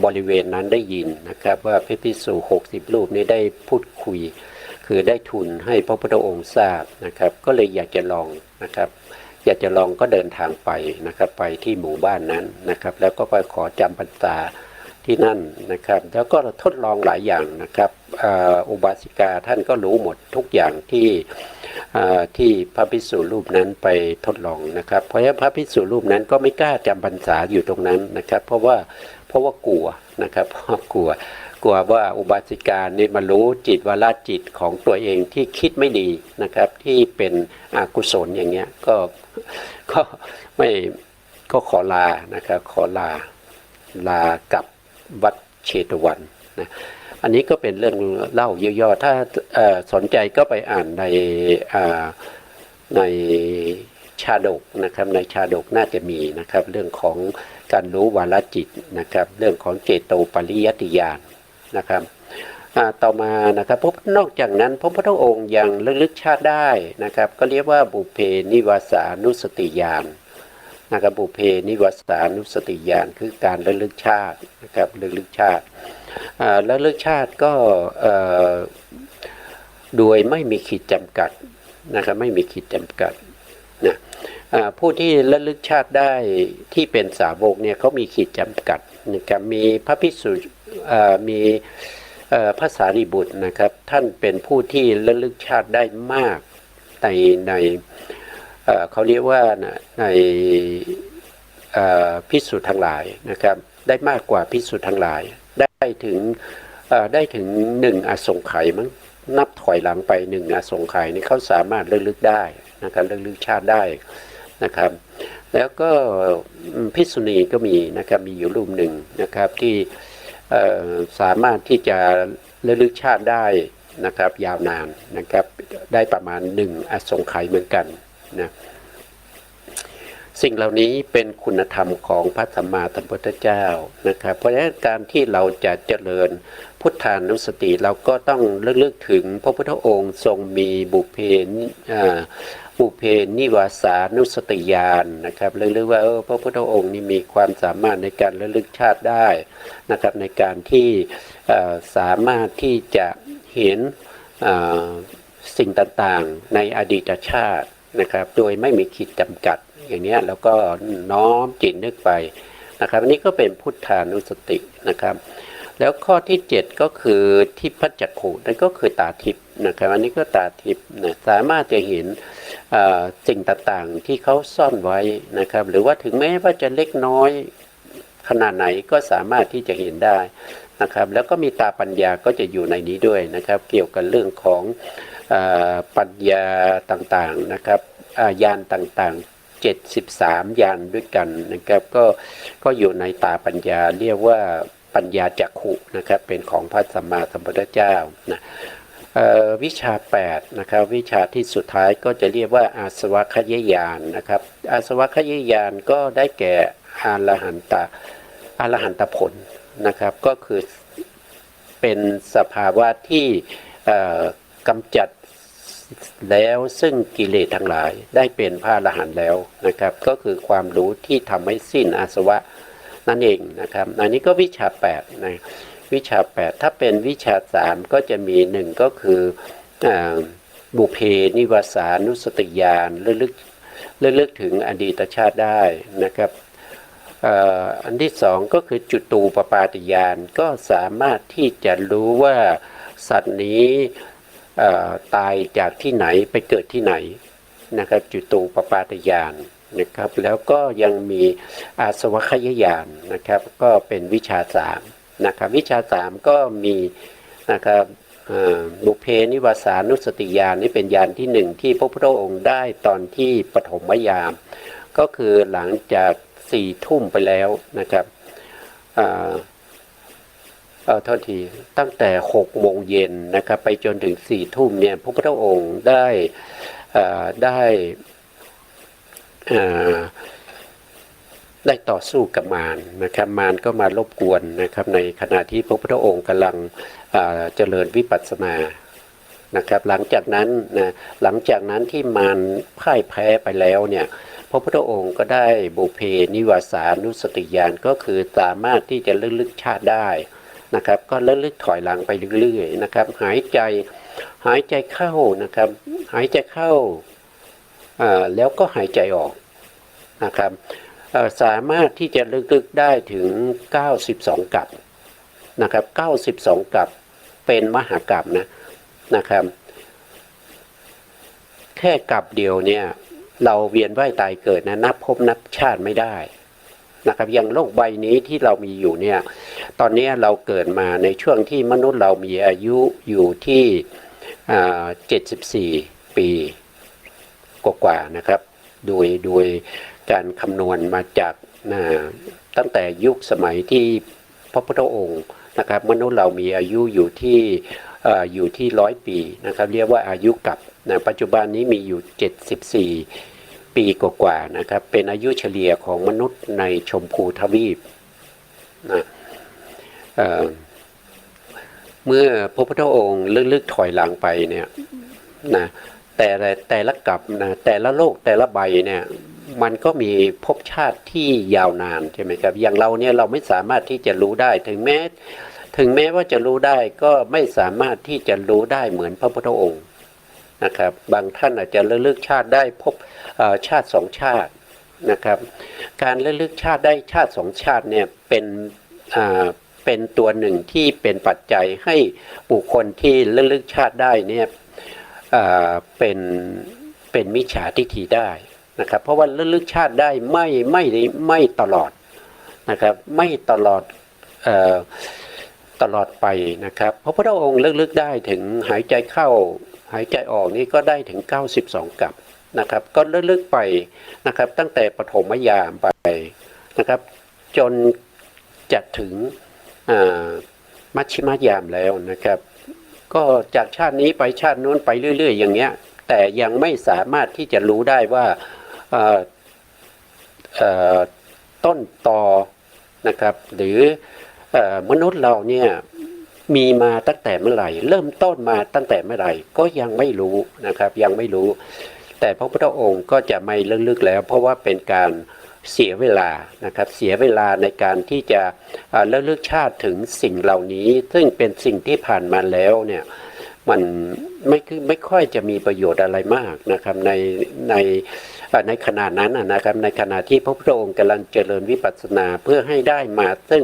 บริเวณนั้นได้ยินนะครับว่าพระภิกษุ60รูปนี้ได้พูดคุยคือได้ทูลให้พระพุทธองค์ทราบนะครับก็เลยอยากจะลองนะครับ อยากจะลองก็เดินทางไปนะครับไปที่หมู่บ้านนั้นนะครับแล้วก็ไปขอจำพรรษาที่นั่นนะครับแล้วก็ทดลองหลายอย่างนะครับอุบาสิกาท่านก็รู้หมดทุกอย่างที่พระภิกษุรูปนั้นไปทดลองนะครับเพราะฉะนั้นพระภิกษุรูปนั้นก็ไม่กล้าจำพรรษาอยู่ตรงนั้นนะครับเพราะว่ากลัวนะครับเพราะกลัวว่าอุบาสิกานี่มารู้จิตวาระจิตของตัวเองที่คิดไม่ดีนะครับที่เป็นอกุศลอย่างเงี้ยก็ไม่ก็ขอลานะครับขอลากับวัดเชตวันนะอันนี้ก็เป็นเรื่องเล่าย่อๆถ้าสนใจก็ไปอ่านในชาดกนะครับในชาดกน่าจะมีนะครับเรื่องของการรู้วาระจิตนะครับเรื่องของเจโตปริยัติญาณนะครับต่อมานะครับนอกจากนั้นพระพุทธองค์ยังระลึกชาติได้นะครับก็เรียกว่าบุพเพนิวาสานุสติญาณนะครับบุพเพนิวาสานุสติญาณคือการระลึกชาตินะครับระลึกชาติระลึกชาติก็โดยไม่มีขีดจำกัดนะครับไม่มีขีดจำกัดนะผู้ที่ระลึกชาติได้ที่เป็นสาวกเนี่ยเขามีขีดจำกัดนะครับมีพระภิกษุมีพระสารีบุตรนะครับท่านเป็นผู้ที่ระลึกชาติได้มากในเขาเรียกว่าในภิกษุทั้งหลายนะครับได้มากกว่าภิกษุทั้งหลายได้ถึง1 อสงไขยมั้งนับถอยหลังไป1 อสงไขยนี่เขาสามารถระลึกได้นะครับระลึกชาติได้นะครับแล้วก็ภิกษุณีก็มีนะครับมีอยู่รูปหนึ่งนะครับที่สามารถที่จะระลึกชาติได้นะครับยาวนานนะครับได้ประมาณ1 อสงไขยเหมือนกันนะสิ่งเหล่านี้เป็นคุณธรรมของพระสัมมาสัมพุทธเจ้านะครับเพราะฉะนั้นการที่เราจะเจริญพุทธานุสติเราก็ต้องระลึกถึงพระพุทธองค์ทรงมีบุพเพนิวาสานุสติญาณนะครับเรียกว่าพระพุทธองค์นี่มีความสามารถในการระลึกชาติได้นะครับในการที่สามารถที่จะเห็นสิ่งต่างๆในอดีตชาตินะครับโดยไม่มีขีดจำกัดอย่างนี้แล้วก็น้อมจิตนึกไปนะครับอันนี้ก็เป็นพุทธานุสตินะครับแล้วข้อที่7ก็คือทิพจักขุนั่นก็คือตาทิพย์นะครับอันนี้ก็ตาทิพย์นะสามารถจะเห็นสิ่งต่างๆที่เขาซ่อนไว้นะครับหรือว่าถึงแม้ว่าจะเล็กน้อยขนาดไหนก็สามารถที่จะเห็นได้นะครับแล้วก็มีตาปัญญาก็จะอยู่ในนี้ด้วยนะครับเกี่ยวกับเรื่องของปัญญาต่างๆนะครับญาณต่างๆ73 ญาณด้วยกันนะครับก็อยู่ในตาปัญญาเรียกว่าปัญญาจักขุนะครับเป็นของพระสัมมาสัมพุทธเจ้านะวิชา8นะครับวิชาที่สุดท้ายก็จะเรียกว่าอาสวัคยญาณนะครับอาสวัคยญาณก็ได้แก่อรหันตผลนะครับก็คือเป็นสภาวะที่กำจัดแล้วซึ่งกิเลสทั้งหลายได้เป็นพระอรหันต์แล้วนะครับก็คือความรู้ที่ทำให้สิ้นอาสวะนั่นเองนะครับอันนี้ก็วิชา8นะวิชา8ถ้าเป็นวิชา3ก็จะมี1ก็คือบุพเพนิวาสานุสติญาณระลึกถึงอดีตชาติได้นะครับอันที่2ก็คือจุตูปปาติญาณก็สามารถที่จะรู้ว่าสัตว์นี้ตายจากที่ไหนไปเกิดที่ไหนนะครับจุตูปปาติญาณนะครับแล้วก็ยังมีอาสวัคยญาณนะครับก็เป็นวิชา3นะครับวิชา3ก็มีนะครับบุพเพนิวาสานุสติญาณนี่เป็นญาณที่1ที่พระพุทธองค์ได้ตอนที่ปฐมยามก็คือหลังจาก4 ทุ่มไปแล้วนะครับโทษทีตั้งแต่6 โมงเย็นนะครับไปจนถึง4 ทุ่มเนี่ยพระพุทธองค์ได้ต่อสู้กับมารนะครับมารก็มารบกวนนะครับในขณะที่พระพุทธองค์กำลังเจริญวิปัสสนานะครับหลังจากนั้นที่มารพ่ายแพ้ไปแล้วเนี่ยพระพุทธองค์ก็ได้บุพเพนิวาสานุสติญาณก็คือสามารถที่จะระลึกชาติได้นะครับก็ระลึกถอยหลังไปเรื่อยๆนะครับหายใจเข้านะครับหายใจเข้า แล้วก็หายใจออกนะครับสามารถที่จะลึกๆได้ถึง92กัปนะครับ92กัปเป็นมหากัปนะครับแค่กัปเดียวเนี่ยเราเวียนว่ายตายเกิดนับภพนับชาติไม่ได้นะครับอย่างโลกใบนี้ที่เรามีอยู่เนี่ยตอนนี้เราเกิดมาในช่วงที่มนุษย์เรามีอายุอยู่ที่74 ปีกว่าๆนะครับโดยการคำนวณมาจากตั้งแต่ยุคสมัยที่พระพุทธองค์นะครับมนุษย์เรามีอายุอยู่ที่100 ปีนะครับเรียกว่าอายุกับปัจจุบันนี้มีอยู่74 ปีกว่าๆนะครับเป็นอายุเฉลี่ยของมนุษย์ในชมพูทวีปนะเมื่อพระพุทธองค์ลึกๆถอยหลังไปเนี่ยนะแต่ละกับแต่ละโลกแต่ละใบเนี่ยมันก็มีภพชาติที่ยาวนานใช่ไหมครับอย่างเราเนี่ยเราไม่สามารถที่จะรู้ได้ถึงแม้ว่าจะรู้ได้ก็ไม่สามารถที่จะรู้ได้เหมือนพระพุทธองค์นะครับบางท่านอาจจะระลึกชาติได้พบชาติ2 ชาตินะครับการระลึกชาติได้ชาติ2 ชาติเนี่ยเป็นตัวหนึ่งที่เป็นปัจจัยให้บุคคลที่ระลึกชาติได้เนี่ยเป็นมิจฉาทิฏฐิได้นะครับเพราะว่าระลึกชาติได้ไม่ตลอดนะครับไม่ตลอดไปนะครับพระพุทธองค์ลึกได้ถึงหายใจเข้าหายใจออกนี่ก็ได้ถึง92กัปนะครับก็ลึกไปนะครับตั้งแต่ปฐมยามไปนะครับจนจะถึงมัชฌิมยามแล้วนะครับก็จากชาตินี้ไปชาตินู้นไปเรื่อยๆอย่างเงี้ยแต่ยังไม่สามารถที่จะรู้ได้ว่าต้นตอนะครับหรือมนุษย์เราเนี่ยมีมาตั้งแต่เมื่อไหร่เริ่มต้นมาตั้งแต่เมื่อไหร่ก็ยังไม่รู้นะครับยังไม่รู้แต่พระพุทธองค์ก็จะไม่ลึกแล้วเพราะว่าเป็นการเสียเวลานะครับเสียเวลาในการที่จะระลึกชาติถึงสิ่งเหล่านี้ซึ่งเป็นสิ่งที่ผ่านมาแล้วเนี่ยมันไม่ค่อยจะมีประโยชน์อะไรมากนะครับในขณะนั้นนะครับในขณะที่พระพุทธองค์กำลังเจริญวิปัสสนาเพื่อให้ได้มาซึ่ง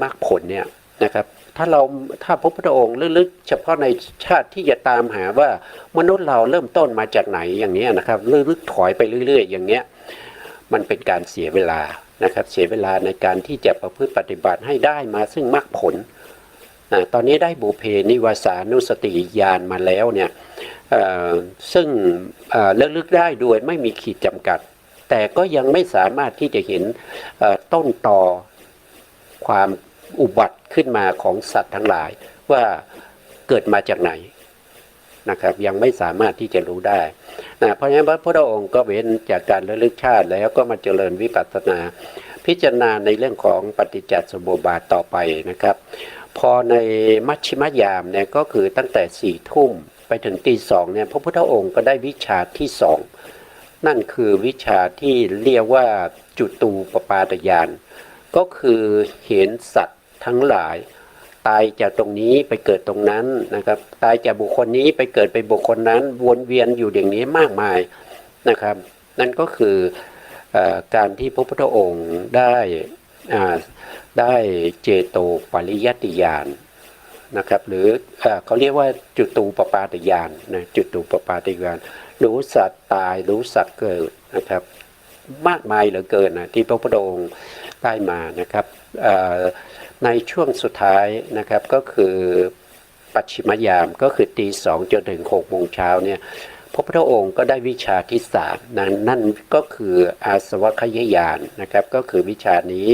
มรรคผลเนี่ยนะครับถ้าพระพุทธองค์ลึกๆเฉพาะในชาติที่จะตามหาว่ามนุษย์เราเริ่มต้นมาจากไหนอย่างนี้นะครับลึกถอยไปเรื่อยๆอย่างเงี้ยมันเป็นการเสียเวลานะครับเสียเวลาในการที่จะประพฤติปฏิบัติให้ได้มาซึ่งมรรคผลตอนนี้ได้บุพเพนิวาสานุสติญาณมาแล้วเนี่ยซึ่งลึกได้โดยไม่มีขีดจำกัดแต่ก็ยังไม่สามารถที่จะเห็นต้นตอความอุบัติขึ้นมาของสัตว์ทั้งหลายว่าเกิดมาจากไหนนะครับยังไม่สามารถที่จะรู้ได้เพราะฉะนั้นพระพุทธองค์ก็เว้นจากการระลึกชาติแล้วก็มาเจริญวิปัสสนาพิจารณาในเรื่องของปฏิจจสมุปบาทต่อไปนะครับพอในมัชฌิมยามเนี่ยก็คือตั้งแต่4 ทุ่มไปถึงตี 2เนี่ยพระพุทธองค์ก็ได้วิชาที่2นั่นคือวิชาที่เรียกว่าจุตูปปาตญาณก็คือเห็นสัตว์ทั้งหลายตายจากตรงนี้ไปเกิดตรงนั้นนะครับตายจากบุคคลนี้ไปเกิดเป็นบุคคลนั้นวนเวียนอยู่อย่างนี้มากมายนะครับนั่นก็คือการที่พระพุทธองค์ได้เจโตปริยัติญาณนะครับหรือเขาเรียกว่าจุตูปปาตญาณนะจุตูปปาตญาณรู้สัตว์ตายรู้สัตว์เกิดนะครับมากมายเหลือเกินนะที่พระพุทธองค์ได้มานะครับในช่วงสุดท้ายนะครับก็คือปัจฉิมยามก็คือตี 2จนถึง6 โมงเช้าเนี่ยพระพุทธองค์ก็ได้วิชาที่3นั่นก็คืออาสวัคยญาณนะครับก็คือวิชานี้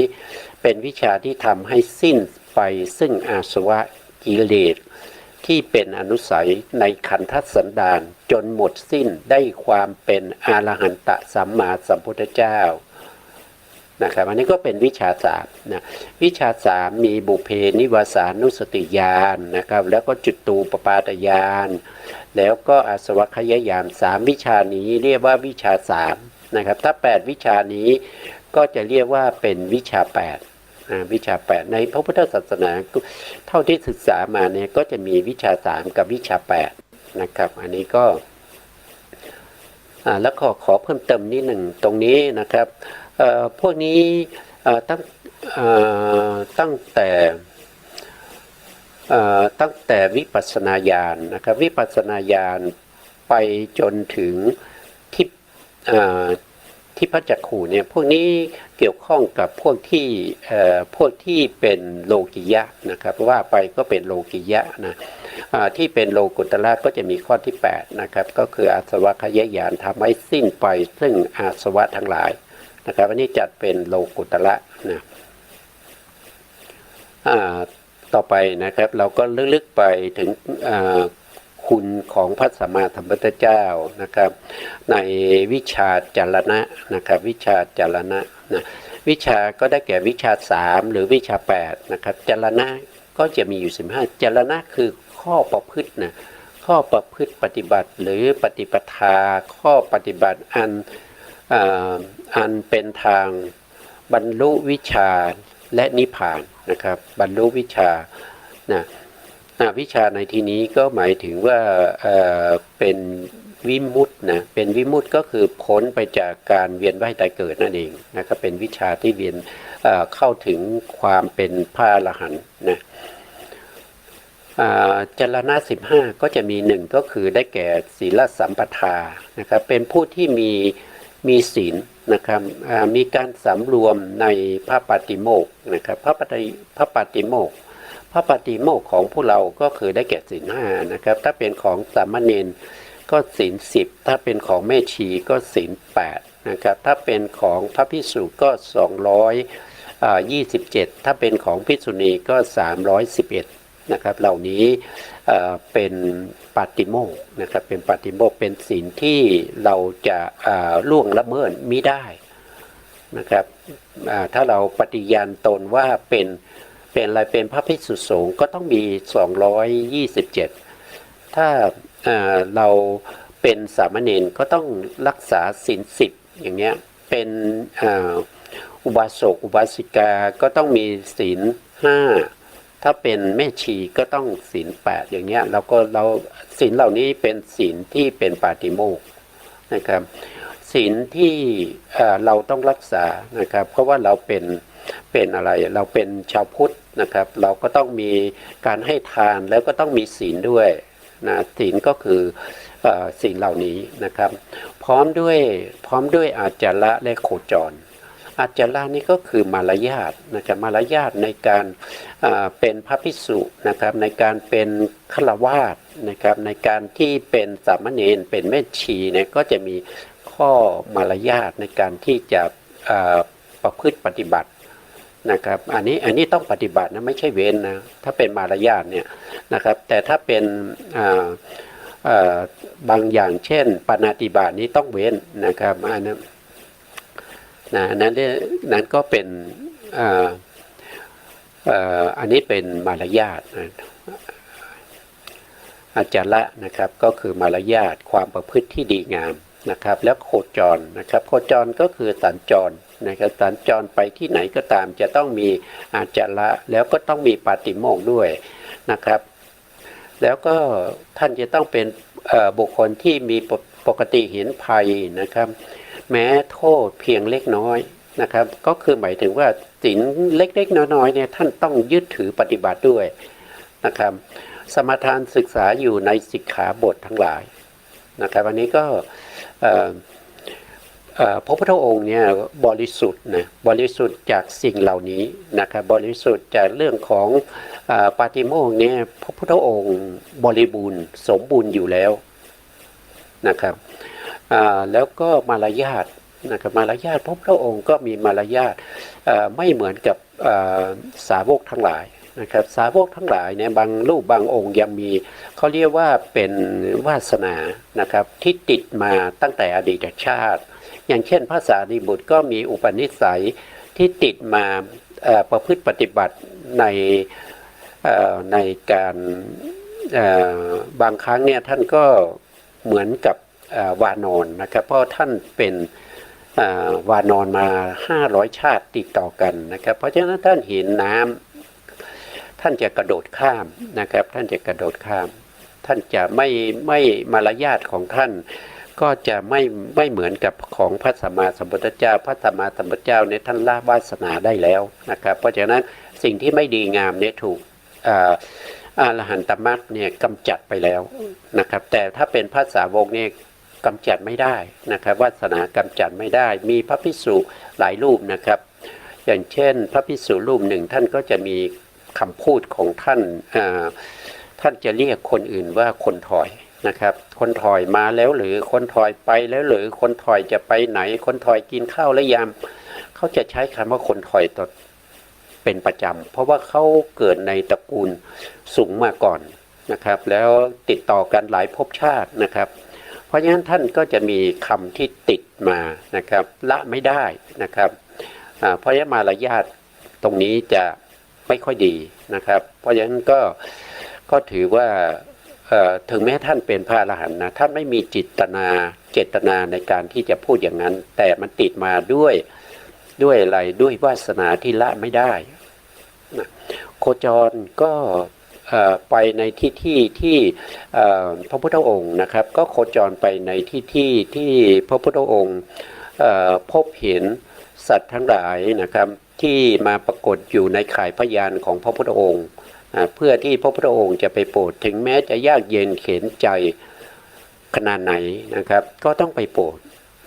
เป็นวิชาที่ทำให้สิ้นไปซึ่งอาสวะกิเลสที่เป็นอนุสัยในขันธสันดานจนหมดสิ้นได้ความเป็นอรหันตสัมมาสัมพุทธเจ้านะครับอันนี้ก็เป็นวิชา3นะวิชา3มีบุพเพนิวาสานุสติญาณนะครับแล้วก็จุตูปปาตญาณแล้วก็อาสวัคยญาณ3วิชานี้เรียกว่าวิชา3นะครับถ้า8วิชานี้ก็จะเรียกว่าเป็นวิชา8วิชา8ในพระพุทธศาสนาเท่าที่ศึกษามาเนี่ยก็จะมีวิชา3กับวิชา8 นะครับอันนี้ก็แล้วก็ขอเพิ่มเติมนิดหนึ่งตรงนี้นะครับพวกนี้ตั้งแต่วิปัสสนาญาณนะครับวิปัสสนาญาณไปจนถึงที่พระจักขุเนี่ยพวกนี้เกี่ยวข้องกับพวกที่เป็นโลกิยะนะครับว่าไปก็เป็นโลกิยะนะที่เป็นโลกุตระก็จะมีข้อที่8นะครับก็คืออาสวะขยายานทำให้สิ้นไปซึ่งอาสวะทั้งหลายนะครับอันนี้จัดเป็นโลกุตระนะต่อไปนะครับเราก็ลึกๆไปถึงคุณของพระสัมมาสัมพุทธเจ้านะครับในวิชาจารณะนะครับวิชาจารณะนะวิชาก็ได้แก่วิชา3หรือวิชา8นะครับจารณะก็จะมีอยู่15จารณะคือข้อประพฤตินะข้อประพฤติปฏิบัติหรือปฏิปทาข้อปฏิบัติอันเป็นทางบรรลุวิชาและนิพพานนะครับบรรลุวิชานะวิชาในที่นี้ก็หมายถึงว่าเป็นวิมุตตินะเป็นวิมุตติก็คือพ้นไปจากการเวียนว่ายตายเกิดนั่นเองนะครับเป็นวิชาที่เข้าถึงความเป็นพระอรหันต์นะจรณะ15ก็จะมี1ก็คือได้แก่ศีลสัมปทานะครับเป็นผู้ที่มีศีลนะครับมีการสำรวมในพระปาติโมกข์นะครับพระปาติโมกข์ของพวกเราก็คือได้แก่ศีล5นะครับถ้าเป็นของสามเณรก็ศีล10ถ้าเป็นของแม่ชีก็ศีล8นะครับถ้าเป็นของพระภิกษุก็227ถ้าเป็นของภิกษุณีก็311นะครับเหล่านี้เป็นปาติโมกข์นะครับเป็นปาติโมกข์เป็นศีลที่เราจะล่วงละเมิดมิได้นะครับถ้าเราปฏิญาณตนว่าเป็นอะไรเป็นพระภิกษุสงฆ์ก็ต้องมี227ถ้าเราเป็นสามเณรก็ต้องรักษาศีล10อย่างเงี้ยเป็นอุบาสกอุบาสิกาก็ต้องมีศีล5ถ้าเป็นแม่ชีก็ต้องศีล8อย่างเงี้ยเราศีลเหล่านี้เป็นศีลที่เป็นปาติโมกข์นะครับศีลที่เราต้องรักษานะครับเพราะว่าเราเป็นอะไรเราเป็นชาวพุทธนะครับเราก็ต้องมีการให้ทานแล้วก็ต้องมีศีลด้วยนะศีลก็คือศีลเหล่านี้นะครับพร้อมด้วยอาจาระและโคจรอาจาระนี่ก็คือมารยาทนะครับมารยาทในการเป็นพระภิกษุนะครับในการเป็นฆราวาสนะครับในการที่เป็นสามเณรเป็นแม่ชีเนี่ยก็จะมีข้อมารยาทในการที่จะประพฤติปฏิบัตินะครับอันนี้ต้องปฏิบัตินะไม่ใช่เว้นนะถ้าเป็นมารยาทเนี่ยนะครับแต่ถ้าเป็นบางอย่างเช่นปาณาติบาตนี้ต้องเว้นนะครับนั้นก็เป็นอันนี้เป็นมารยาทอาจาระนะครับก็คือมารยาทความประพฤติที่ดีงามนะครับแล้วโคจรนะครับโคจรก็คือสัญจรนะครับสัญจรไปที่ไหนก็ตามจะต้องมีอาจาระแล้วก็ต้องมีปาติโมกข์ด้วยนะครับแล้วก็ท่านจะต้องเป็นบุคคลที่มีปกติเห็นภัยนะครับแม้โทษเพียงเล็กน้อยนะครับก็คือหมายถึงว่าศีลเล็กๆน้อยๆเนี่ยท่านต้องยึดถือปฏิบัติด้วยนะครับสมทานศึกษาอยู่ในสิกขาบททั้งหลายนะครับอันนี้ก็พระพุทธองค์เนี่ยบริสุทธิ์นะบริสุทธิ์จากสิ่งเหล่านี้นะครับบริสุทธิ์จากเรื่องของปาติโมกข์เนี่ยพระพุทธองค์บริบูรณ์สมบูรณ์อยู่แล้วนะครับแล้วก็มารยาทนะครับมารยาทพระพุทธองค์ก็มีมารยาทไม่เหมือนกับสาวกทั้งหลายนะครับสาวกทั้งหลายเนี่ยบางรูปบางองค์ยังมีเขาเรียกว่าเป็นวาสนานะครับที่ติดมาตั้งแต่อดีตชาติอย่างเช่นพระสารีบุตรก็มีอุปนิสัยที่ติดมาประพฤติปฏิบัติในการบางครั้งเนี่ยท่านก็เหมือนกับวานอนนะครับเพราะท่านเป็นวานอนมา500ชาติติดต่อกันนะครับเพราะฉะนั้นท่านเห็นน้ำท่านจะกระโดดข้ามนะครับท่านจะกระโดดข้าม ท่านจะไม่มารยาทของท่านก็จะไม่เหมือนกับของพระสัมมาสัมพุทธเจ้าพระสัมมาสัมพุทธเจ้าเนี่ยท่านละวาสนาได้แล้วนะครับเพราะฉะนั้นสิ่งที่ไม่ดีงามเนี่ยถูกอรหันตมรรคเนี่ยกำจัดไปแล้วนะครับแต่ถ้าเป็นพระสาวกเนี่ยกำจัดไม่ได้นะครับวาสนากำจัดไม่ได้มีพระภิกษุหลายรูปนะครับอย่างเช่นพระภิกษุรูปหนึ่งท่านก็จะมีคำพูดของท่านท่านจะเรียกคนอื่นว่าคนถอยนะครับคนถอยมาแล้วหรือคนถอยไปแล้วหรือคนถอยจะไปไหนคนถอยกินข้าวแล้วยามเขาจะใช้คำว่าคนถอยต่อเป็นประจำเพราะว่าเขาเกิดในตระกูลสูงมาก่อนนะครับแล้วติดต่อกันหลายภพชาตินะครับเพราะฉะนั้นท่านก็จะมีคำที่ติดมานะครับละไม่ได้นะครับเพราะฉะนั้นมารยาทตรงนี้จะไม่ค่อยดีนะครับเพราะฉะนั้นก็ถือว่าถึงแม้ท่านเป็นพระอรหันต์นะท่านไม่มีเจตนาในการที่จะพูดอย่างนั้นแต่มันติดมาด้วยอะไรด้วยวาสนาที่ละไม่ได้นะโคจรก็ไปในที่พระพุทธองค์นะครับก็โคจรไปในที่พระพุทธองค์พบเห็นสัตว์ทั้งหลายนะครับที่มาปรากฏอยู่ในข่ายพยานของพระพุทธองค์เพื่อที่พระพุทธองค์จะไปโปรดถึงแม้จะยากเย็นเข็ญใจขนาดไหนนะครับก็ต้องไปโปรด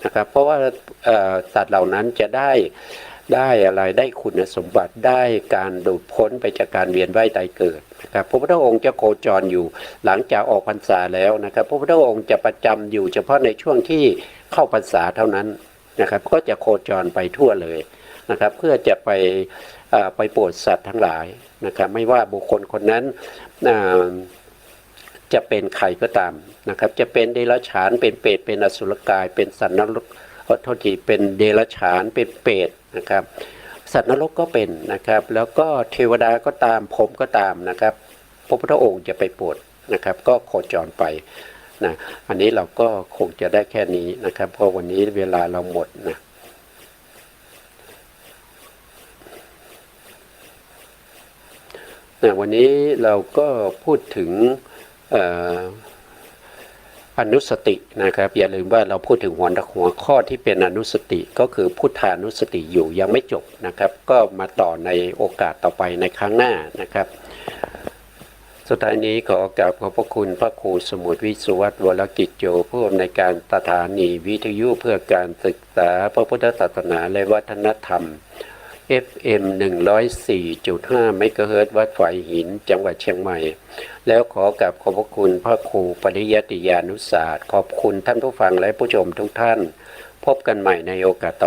นะครับเพราะว่าสัตว์เหล่านั้นจะได้อะไรได้คุณสมบัติได้การหลุดพ้นไปจากการเวียนว่ายตายเกิดนะครับพระพุทธองค์จะโคจรอยู่หลังจากออกพรรษาแล้วนะครับพระพุทธองค์จะประจำอยู่เฉพาะในช่วงที่เข้าพรรษาเท่านั้นนะครับก็จะโคจรไปทั่วเลยนะครับเพื่อจะไปโปรดสัตว์ทั้งหลายนะครับไม่ว่าบุคคลคนนั้นจะเป็นใครก็ตามนะครับจะเป็นเดรัจฉานเป็นเปรตเป็นอสุรกายเป็นสัตว์นรกโทษทีเป็นเดรัจฉานเป็นเปรตนะครับสัตว์นรกก็เป็นนะครับแล้วก็เทวดาก็ตามพรหมก็ตามนะครับพระพุทธองค์จะไปโปรดนะครับก็โคจรไปนะอันนี้เราก็คงจะได้แค่นี้นะครับเพราะวันนี้เวลาเราหมดนะวันนี้เราก็พูดถึงอนุสตินะครับอย่าลืมว่าเราพูดถึงหัวข้อที่เป็นอนุสติก็คือพุทธานุสติอยู่ยังไม่จบนะครับก็มาต่อในโอกาสต่อไปในครั้งหน้านะครับสุดท้ายนี้ขอกราบขอบพระคุณพระครูสมุทรวิสุวัฒน์วรกิจโยผู้อำนวยการสถานีวิทยุเพื่อการศึกษาพระพุทธศาสนาและวัฒนธรรมFM 104.5 เมกะเฮิรตซ์วัดฝายหินจังหวัดเชียงใหม่แล้วขอกราบขอบพระคุณพระครูปริยัติยานุศาสตร์ขอบคุณท่านผู้ฟังและผู้ชมทุกท่านพบกันใหม่ในโอกาสต่อ